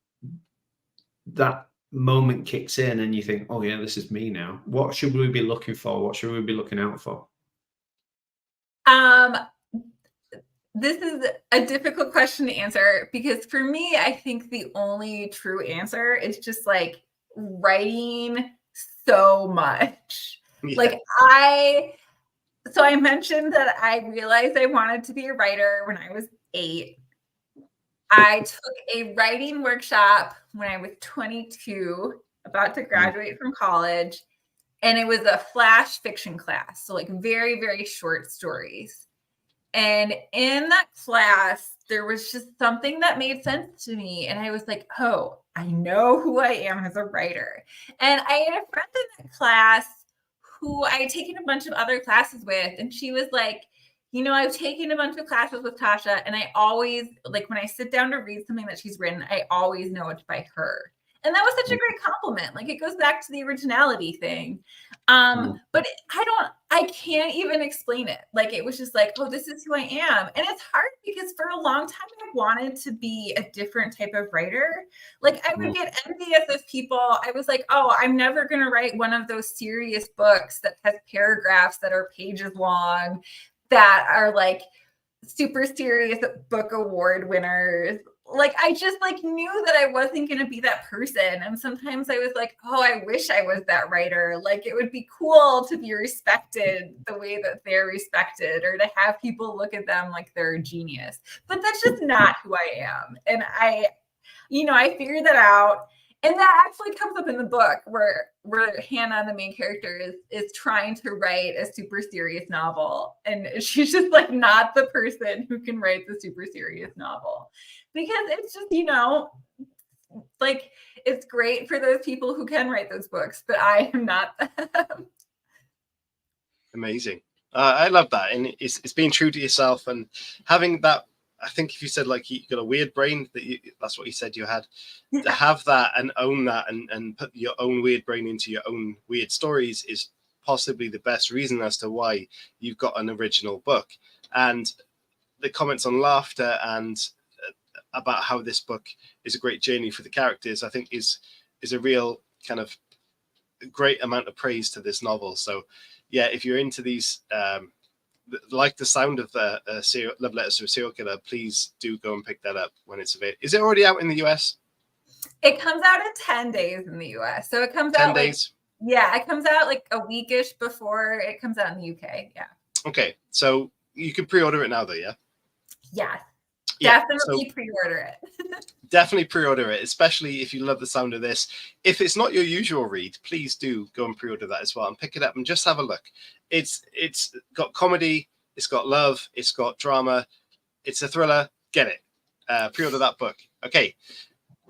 that moment kicks in and you think, oh yeah, this is me now? What should we be looking for? What should we be looking out for? This is a difficult question to answer, because for me, I think the only true answer is just like writing so much. Yeah. Like I mentioned that I realized I wanted to be a writer when I was 8. I took a writing workshop when I was 22, about to graduate from college, and it was a flash fiction class. So like very, very short stories. And in that class, there was just something that made sense to me. And I was like, oh, I know who I am as a writer. And I had a friend in that class who I had taken a bunch of other classes with. And she was like, you know, I've taken a bunch of classes with Tasha, and I always, like, when I sit down to read something that she's written, I always know it's by her. And that was such a great compliment. Like, it goes back to the originality thing. But I can't even explain it. Like, it was just like, oh, this is who I am. And it's hard because for a long time I wanted to be a different type of writer. Like, I would get envious of people. I was like, oh, I'm never going to write one of those serious books that has paragraphs that are pages long, that are like super serious book award winners. Like, I just like knew that I wasn't going to be that person. And sometimes I was like, oh, I wish I was that writer. Like, it would be cool to be respected the way that they're respected, or to have people look at them like they're a genius. But that's just not who I am. And I figured that out. And that actually comes up in the book where Hannah, the main character, is trying to write a super serious novel. And she's just like not the person who can write the super serious novel. Because it's just, like, it's great for those people who can write those books, but I am not them. Amazing. I love that. And it's being true to yourself and having that. I think if you said like you got a weird brain, that's what you said you had, to have that and own that and put your own weird brain into your own weird stories is possibly the best reason as to why you've got an original book. And the comments on laughter and about how this book is a great journey for the characters, I think is a real kind of great amount of praise to this novel. So yeah, if you're into these, like the sound of the Love Letters to a Serial Killer, please do go and pick that up when it's available. Is it already out in the US? It comes out in 10 days in the US. So it comes 10 out days. It comes out like a weekish before it comes out in the UK. Yeah. Okay. So you can pre-order it now though, yeah? Yeah. Yeah, definitely pre-order it. Definitely pre-order it, especially if you love the sound of this. If it's not your usual read, please do go and pre-order that as well and pick it up and just have a look. It's got comedy, it's got love, it's got drama, it's a thriller. Get it. Pre-order that book. Okay.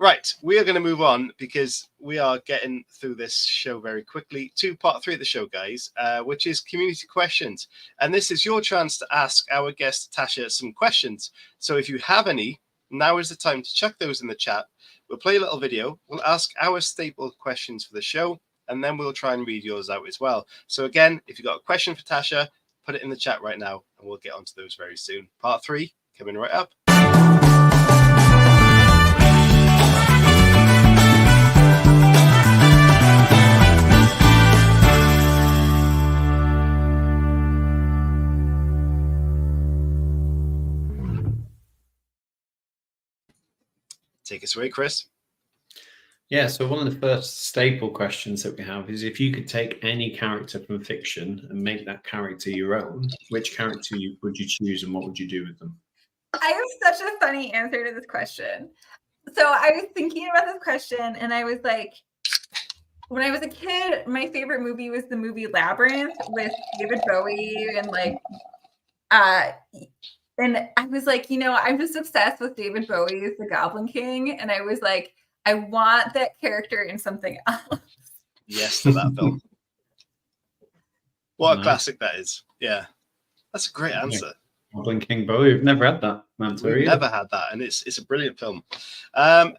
Right, we are going to move on because we are getting through this show very quickly to part 3 of the show, guys, which is community questions. And this is your chance to ask our guest, Tasha, some questions. So if you have any, now is the time to chuck those in the chat. We'll play a little video. We'll ask our staple questions for the show, and then we'll try and read yours out as well. So again, if you've got a question for Tasha, put it in the chat right now, and we'll get onto those very soon. Part 3 coming right up. Take us away, Chris. Yeah, so one of the first staple questions that we have is, if you could take any character from fiction and make that character your own, which character would you choose and what would you do with them? I have such a funny answer to this question. So I was thinking about this question, and I was like, when I was a kid, my favorite movie was the movie Labyrinth with David Bowie, and like, and I was like, I'm just obsessed with David Bowie as the Goblin King. And I was like, I want that character in something else. Yes to that film. What a Nice. classic that is. Yeah, that's a great answer. Goblin King Bo. We've never had that answer We've either. never had that, and it's a brilliant film.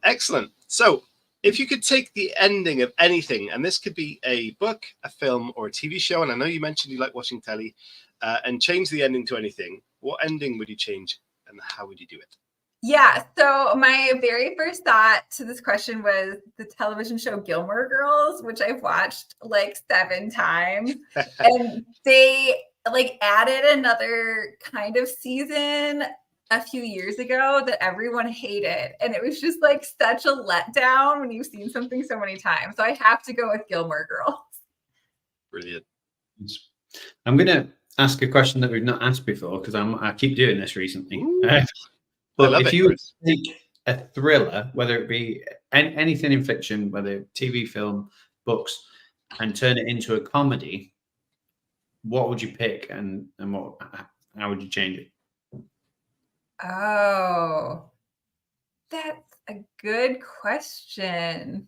Excellent. So, if you could take the ending of anything, and this could be a book, a film, or a TV show, and I know you mentioned you like watching telly, and change the ending to anything, what ending would you change, and how would you do it? Yeah, so my very first thought to this question was the television show Gilmore Girls, which I've watched like 7 times. And they like added another kind of season a few years ago that everyone hated. And it was just like such a letdown when you've seen something so many times. So I have to go with Gilmore Girls. Brilliant. I'm going to ask a question that we've not asked before because I keep doing this recently. But if you would take a thriller, whether it be anything in fiction, whether TV, film, books, and turn it into a comedy, what would you pick and how would you change it? Oh, that's a good question.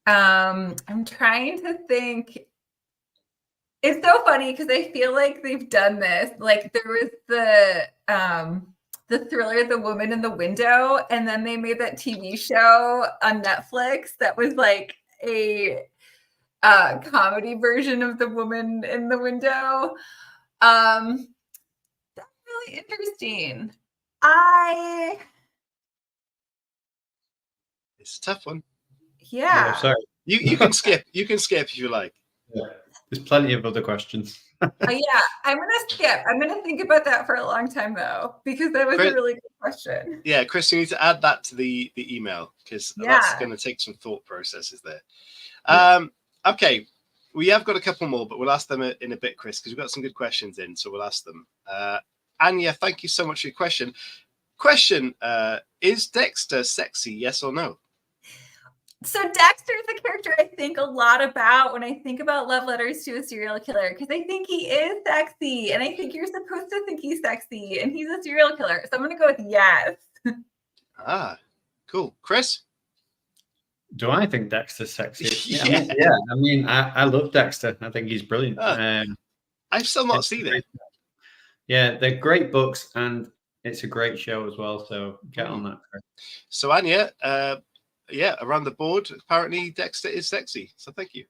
I'm trying to think. It's so funny because I feel like they've done this. Like there was the thriller The Woman in the Window, and then they made that TV show on Netflix that was like a comedy version of The Woman in the Window. That's really interesting. It's a tough one. Yeah. Oh, sorry. You can skip. You can skip if you like. Yeah. There's plenty of other questions. Yeah, I'm going to skip. I'm going to think about that for a long time, though, because that was a really good question. Yeah, Chris, you need to add that to the email because that's going to take some thought processes there. Yeah. Okay, we have got a couple more, but we'll ask them in a bit, Chris, because we've got some good questions in, so we'll ask them. Anya, thank you so much for your question. Is Dexter sexy, yes or no? So Dexter is a character I think a lot about when I think about Love Letters to a Serial Killer, because I think he is sexy, and I think you're supposed to think he's sexy, and he's a serial killer. So I'm going to go with yes. Cool. Chris? Do I think Dexter's sexy? Yeah. I mean, I love Dexter. I think he's brilliant. I've still not seen it. Yeah, they're great books, and it's a great show as well. So get on that. So Anya, around the board, apparently Dexter is sexy. So thank you.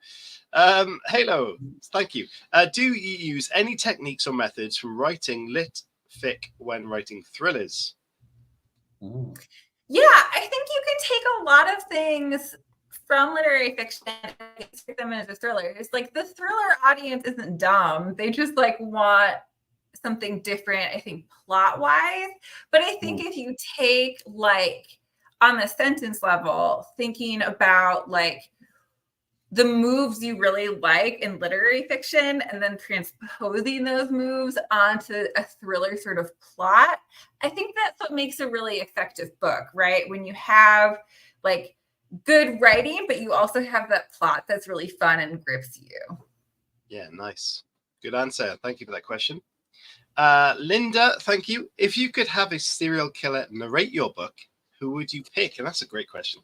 Halo, thank you. Do you use any techniques or methods from writing lit fic when writing thrillers? Ooh. Yeah, I think you can take a lot of things from literary fiction and stick them into thrillers. Like the thriller audience isn't dumb. They just like want something different, I think, plot-wise. But I think if you take like on the sentence level, thinking about like the moves you really like in literary fiction and then transposing those moves onto a thriller sort of plot, I think that's what makes a really effective book, right? When you have like good writing, but you also have that plot that's really fun and grips you. Yeah, nice. Good answer. Thank you for that question. Linda, thank you. If you could have a serial killer narrate your book, who would you pick? And that's a great question.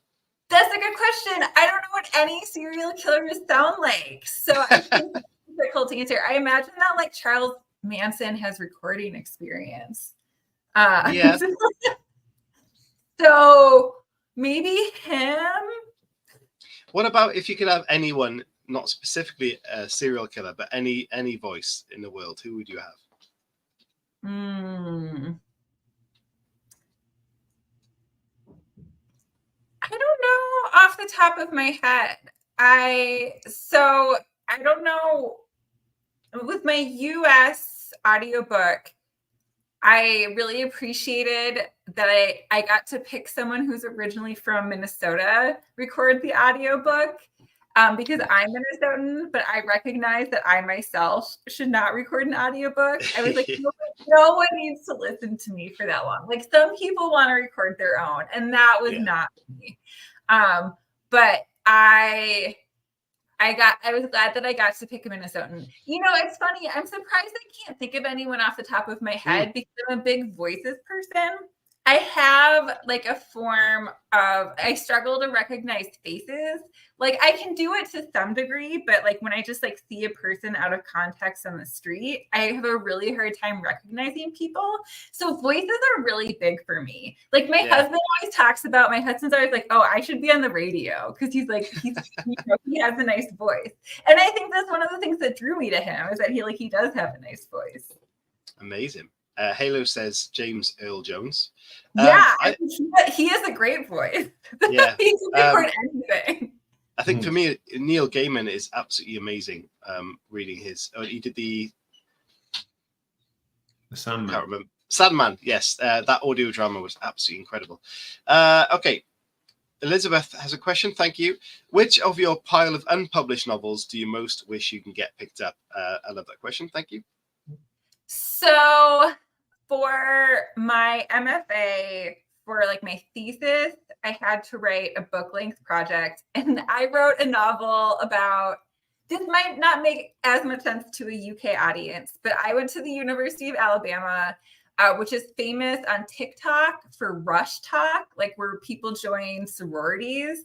That's a good question. I don't know what any serial killers sound like. So I think it's difficult to answer. I imagine that like Charles Manson has recording experience. Yeah. So maybe him. What about if you could have anyone, not specifically a serial killer, but any voice in the world, who would you have? I don't know off the top of my head. I don't know. With my US audiobook, I really appreciated that I got to pick someone who's originally from Minnesota record the audiobook. Because I'm Minnesotan, but I recognize that I myself should not record an audiobook. I was like, no one needs to listen to me for that long. Like some people want to record their own, and that was not me. But I was glad that I got to pick a Minnesotan. You know, it's funny. I'm surprised I can't think of anyone off the top of my head because I'm a big voices person. I have like a form of, I struggle to recognize faces. Like I can do it to some degree, but like when I just like see a person out of context on the street, I have a really hard time recognizing people. So voices are really big for me. Like my husband always talks about, my husband's always like, oh, I should be on the radio. Cause he's like, he has a nice voice. And I think that's one of the things that drew me to him is that he does have a nice voice. Amazing. Halo says James Earl Jones. Yeah, he has a great voice. Yeah, he can record anything. I think for me, Neil Gaiman is absolutely amazing. Reading his, he did the Sandman. I can't remember. Sandman. Yes, that audio drama was absolutely incredible. Okay, Elizabeth has a question. Thank you. Which of your pile of unpublished novels do you most wish you can get picked up? I love that question. Thank you. So for my MFA, for like my thesis, I had to write a book length project, and I wrote a novel about, this might not make as much sense to a UK audience, but I went to the University of Alabama, which is famous on TikTok for Rush Talk, like where people join sororities.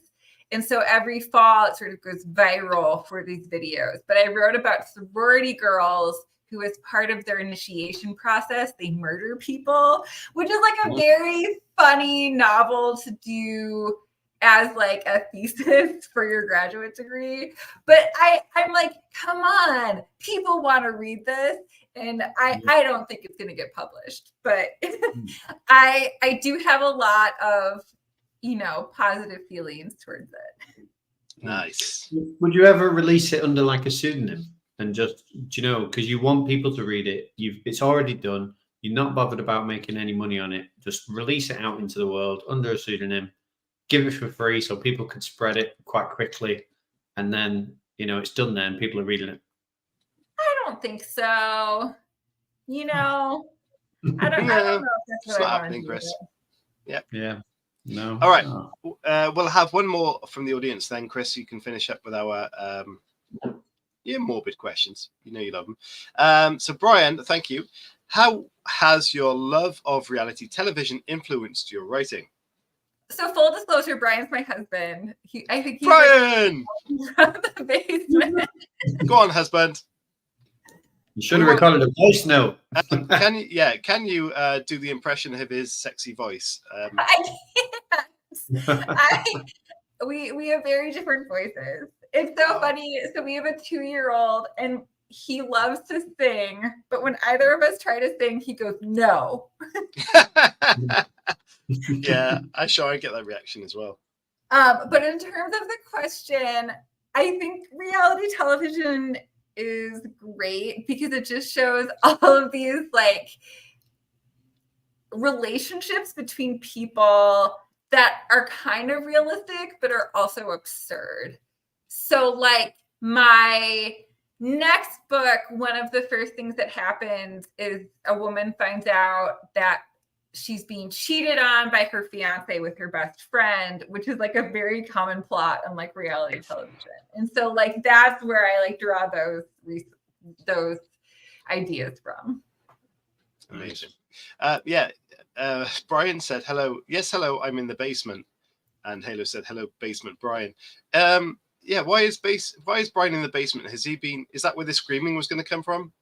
And so every fall it sort of goes viral for these videos. But I wrote about sorority girls who, as part of their initiation process, they murder people, which is like a very funny novel to do as like a thesis for your graduate degree. But I'm like, come on, people want to read this. And I don't think it's going to get published, but I do have a lot of, positive feelings towards it. Nice. Would you ever release it under like a pseudonym? And just, because you want people to read it, it's already done. You're not bothered about making any money on it. Just release it out into the world under a pseudonym, give it for free so people could spread it quite quickly. And then, it's done there and people are reading it. I don't think so. I don't know if that's what I want to do. Chris. Yep. Yeah. No. All right. We'll have one more from the audience then, Chris. You can finish up with our morbid questions. You love them. So Brian, thank you. How has your love of reality television influenced your writing? So full disclosure, Brian's my husband. I think he's Brian from the basement. Go on, husband. You should have recorded a voice note. Can you do the impression of his sexy voice? I can't. We have very different voices. It's so funny. So we have a 2-year-old and he loves to sing, but when either of us try to sing, he goes, no. Yeah, I get that reaction as well. But in terms of the question, I think reality television is great because it just shows all of these like relationships between people that are kind of realistic, but are also absurd. So like my next book, one of the first things that happens is a woman finds out that she's being cheated on by her fiance with her best friend, which is like a very common plot on like reality television. And so like that's where I like draw those ideas from. Amazing. Brian said hello. Yes, hello. I'm in the basement. And Halo said hello, basement Brian. Why is Brian in the basement? Is that where the screaming was going to come from?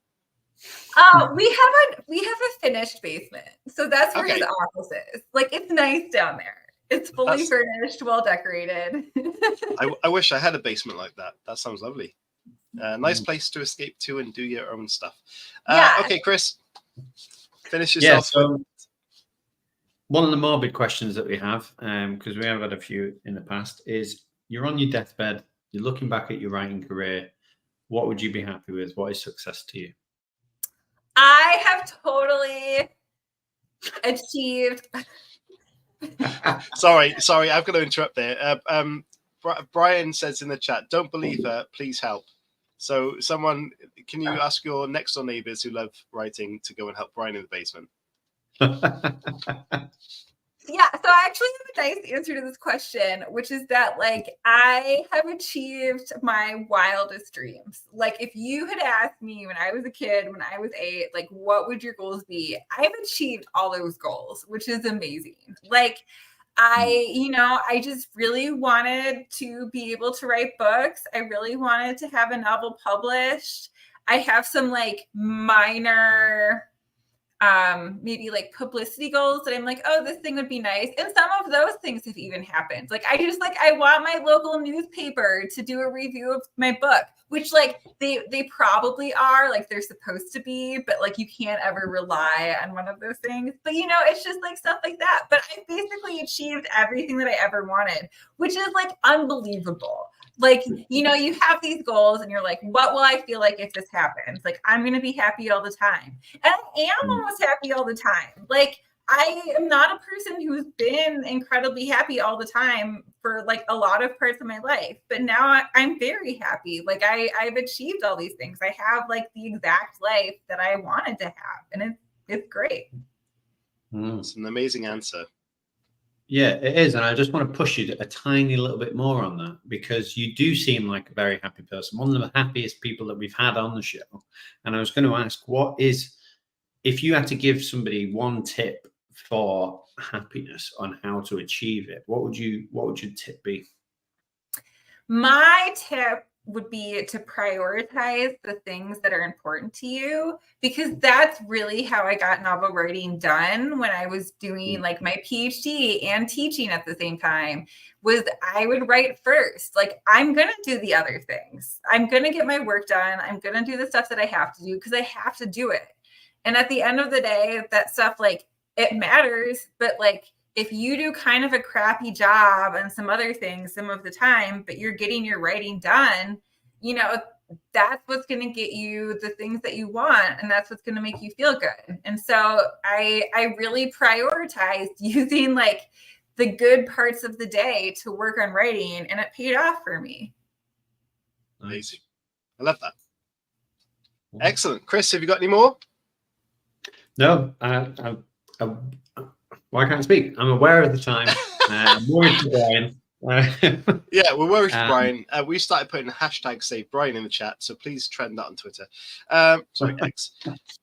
We have a finished basement, so that's where his office is. Like it's nice down there. It's fully furnished, well decorated. I wish I had a basement like that. That sounds lovely. Nice place to escape to and do your own stuff. Okay, Chris, finish yourself. So one of the morbid questions that we have, because we have had a few in the past, is you're on your deathbed, you're looking back at your writing career. What would you be happy with? What is success to you? I have totally achieved. Sorry, I've got to interrupt there. Brian says in the chat, don't believe her, please help. So someone, can you ask your next door neighbors who love writing to go and help Brian in the basement? Yeah, so I actually have a nice answer to this question, which is that like I have achieved my wildest dreams. Like if you had asked me when I was a kid, when I was 8, like what would your goals be? I've achieved all those goals, which is amazing. Like I just really wanted to be able to write books. I really wanted to have a novel published. I have some like minor maybe like publicity goals that I'm like, oh, this thing would be nice. And some of those things have even happened. Like I want my local newspaper to do a review of my book, which like they probably are, like they're supposed to be, but like you can't ever rely on one of those things. But it's just like stuff like that. But I basically achieved everything that I ever wanted, which is like unbelievable. Like, you have these goals and you're like, what will I feel like if this happens? Like, I'm going to be happy all the time. And I am almost happy all the time. Like, I am not a person who's been incredibly happy all the time for like a lot of parts of my life. But now I'm very happy. Like, I've achieved all these things. I have like the exact life that I wanted to have. And it's great. It's an amazing answer. Yeah, it is. And I just want to push you a tiny little bit more on that, because you do seem like a very happy person, one of the happiest people that we've had on the show. And I was going to ask, if you had to give somebody one tip for happiness on how to achieve it, what would your tip be? My tip would be to prioritize the things that are important to you, because that's really how I got novel writing done when I was doing like my PhD and teaching at the same time. Was I would write first. Like, I'm going to do the other things. I'm going to get my work done. I'm going to do the stuff that I have to do because I have to do it. And at the end of the day, that stuff, like, it matters, but like, if you do kind of a crappy job on some other things some of the time, but you're getting your writing done, that's what's going to get you the things that you want. And that's what's going to make you feel good. And so I really prioritized using like the good parts of the day to work on writing, and it paid off for me. Amazing. I love that. Excellent. Chris, have you got any more? No, why can't I speak? I'm aware of the time. I'm worried for Brian. Yeah, we're worried for Brian. We started putting hashtag Save Brian in the chat, so please trend that on Twitter. Sorry, thanks.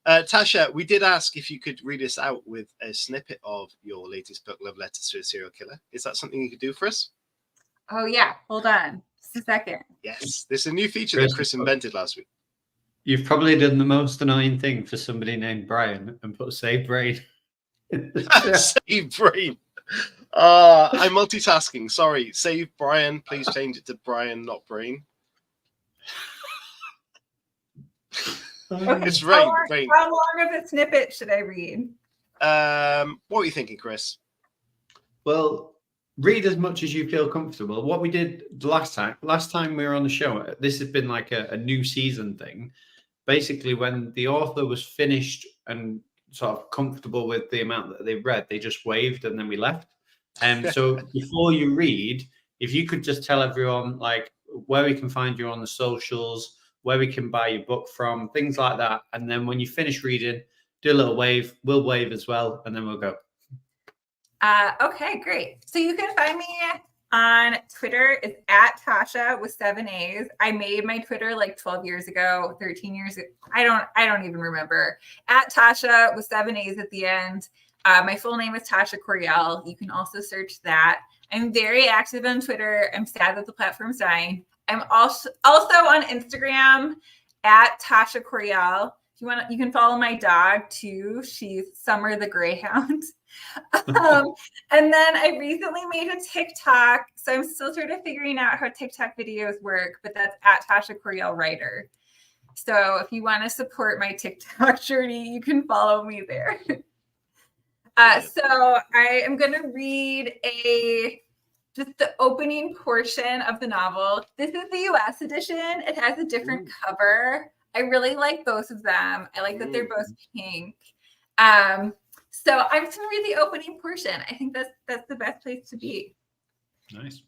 Tasha, we did ask if you could read us out with a snippet of your latest book, Love Letters to a Serial Killer. Is that something you could do for us? Oh, yeah. Hold on. Just a second. Yes, this is a new feature that Chris invented last week. You've probably done the most annoying thing for somebody named Brian and put Save Brain. Save Brain. I'm multitasking. Sorry. Save Brian. Please change it to Brian, not Brain. Okay. It's Rain. How long of a snippet should I read? What were you thinking, Chris? Well, read as much as you feel comfortable. What we did last time we were on the show, this has been like a new season thing. Basically, when the author was finished and sort of comfortable with the amount that they read, they just waved and then we left. And so before you read, if you could just tell everyone like where we can find you on the socials, where we can buy your book from, things like that. And then when you finish reading, do a little wave. We'll wave as well, and then we'll go. Okay, great. So you can find me on Twitter. It's at Tasha with 7 A's. I made my Twitter like 12 years ago, 13 years ago. I don't even remember. At Tasha with 7 A's at the end. My full name is Tasha Coryell. You can also search that. I'm very active on Twitter. I'm sad that the platform's dying. I'm also on Instagram at Tasha Coryell. If you want, you can follow my dog too. She's Summer the Greyhound. And then I recently made a TikTok. So I'm still sort of figuring out how TikTok videos work, but that's at Tasha Coryell Writer. So if you want to support my TikTok journey, you can follow me there. So I am going to read just the opening portion of the novel. This is the US edition. It has a different cover. I really like both of them. I like that they're both pink. So I'm just going to read the opening portion. I think that's the best place to be. Nice.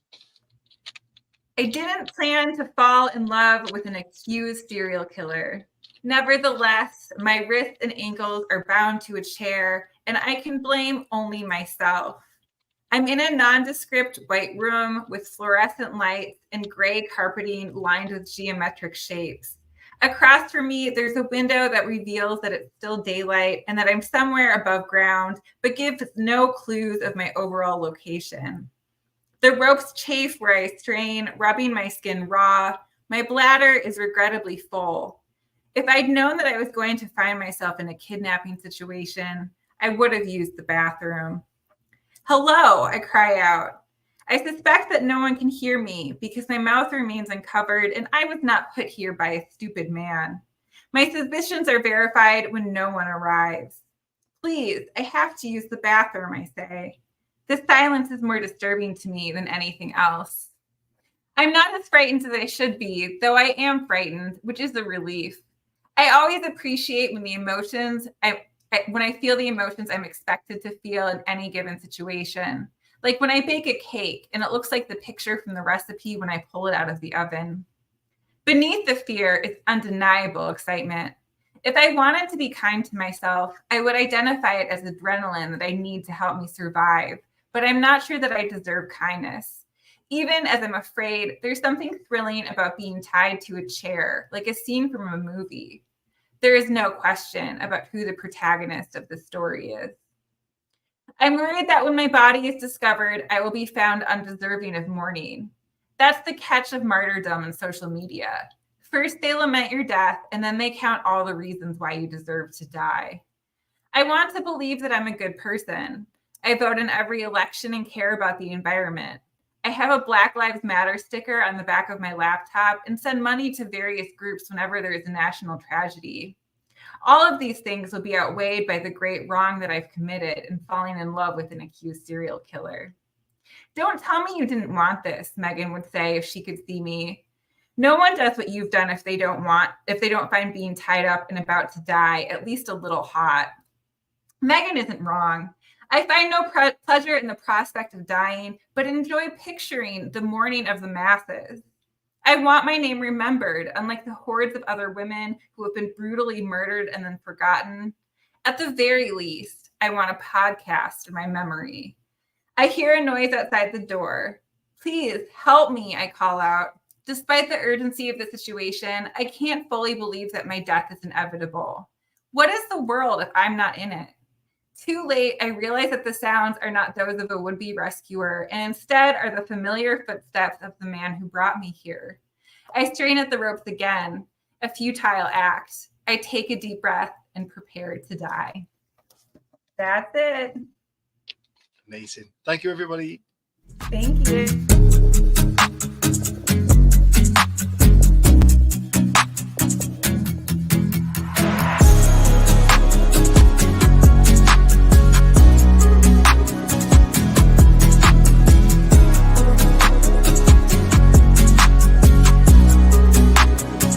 I didn't plan to fall in love with an accused serial killer. Nevertheless, my wrists and ankles are bound to a chair, and I can blame only myself. I'm in a nondescript white room with fluorescent lights and gray carpeting lined with geometric shapes. Across from me, there's a window that reveals that it's still daylight and that I'm somewhere above ground, but gives no clues of my overall location. The ropes chafe where I strain, rubbing my skin raw. My bladder is regrettably full. If I'd known that I was going to find myself in a kidnapping situation, I would have used the bathroom. Hello, I cry out. I suspect that no one can hear me because my mouth remains uncovered and I was not put here by a stupid man. My suspicions are verified when no one arrives. Please, I have to use the bathroom, I say. The silence is more disturbing to me than anything else. I'm not as frightened as I should be, though I am frightened, which is a relief. I always appreciate when when I feel the emotions I'm expected to feel in any given situation. Like when I bake a cake and it looks like the picture from the recipe when I pull it out of the oven. Beneath the fear is undeniable excitement. If I wanted to be kind to myself, I would identify it as adrenaline that I need to help me survive, but I'm not sure that I deserve kindness. Even as I'm afraid, there's something thrilling about being tied to a chair, like a scene from a movie. There is no question about who the protagonist of the story is. I'm worried that when my body is discovered, I will be found undeserving of mourning. That's the catch of martyrdom in social media. First, they lament your death, and then they count all the reasons why you deserve to die. I want to believe that I'm a good person. I vote in every election and care about the environment. I have a Black Lives Matter sticker on the back of my laptop and send money to various groups whenever there is a national tragedy. All of these things will be outweighed by the great wrong that I've committed in falling in love with an accused serial killer. Don't tell me you didn't want this, Megan would say if she could see me. No one does what you've done if they don't find being tied up and about to die at least a little hot. Megan isn't wrong. I find no pleasure in the prospect of dying, but enjoy picturing the mourning of the masses. I want my name remembered, unlike the hordes of other women who have been brutally murdered and then forgotten. At the very least, I want a podcast in my memory. I hear a noise outside the door. Please help me, I call out. Despite the urgency of the situation, I can't fully believe that my death is inevitable. What is the world if I'm not in it? Too late, I realize that the sounds are not those of a would-be rescuer, and instead are the familiar footsteps of the man who brought me here. I strain at the ropes again, a futile act. I take a deep breath and prepare to die. That's it. Amazing. Thank you, everybody. Thank you.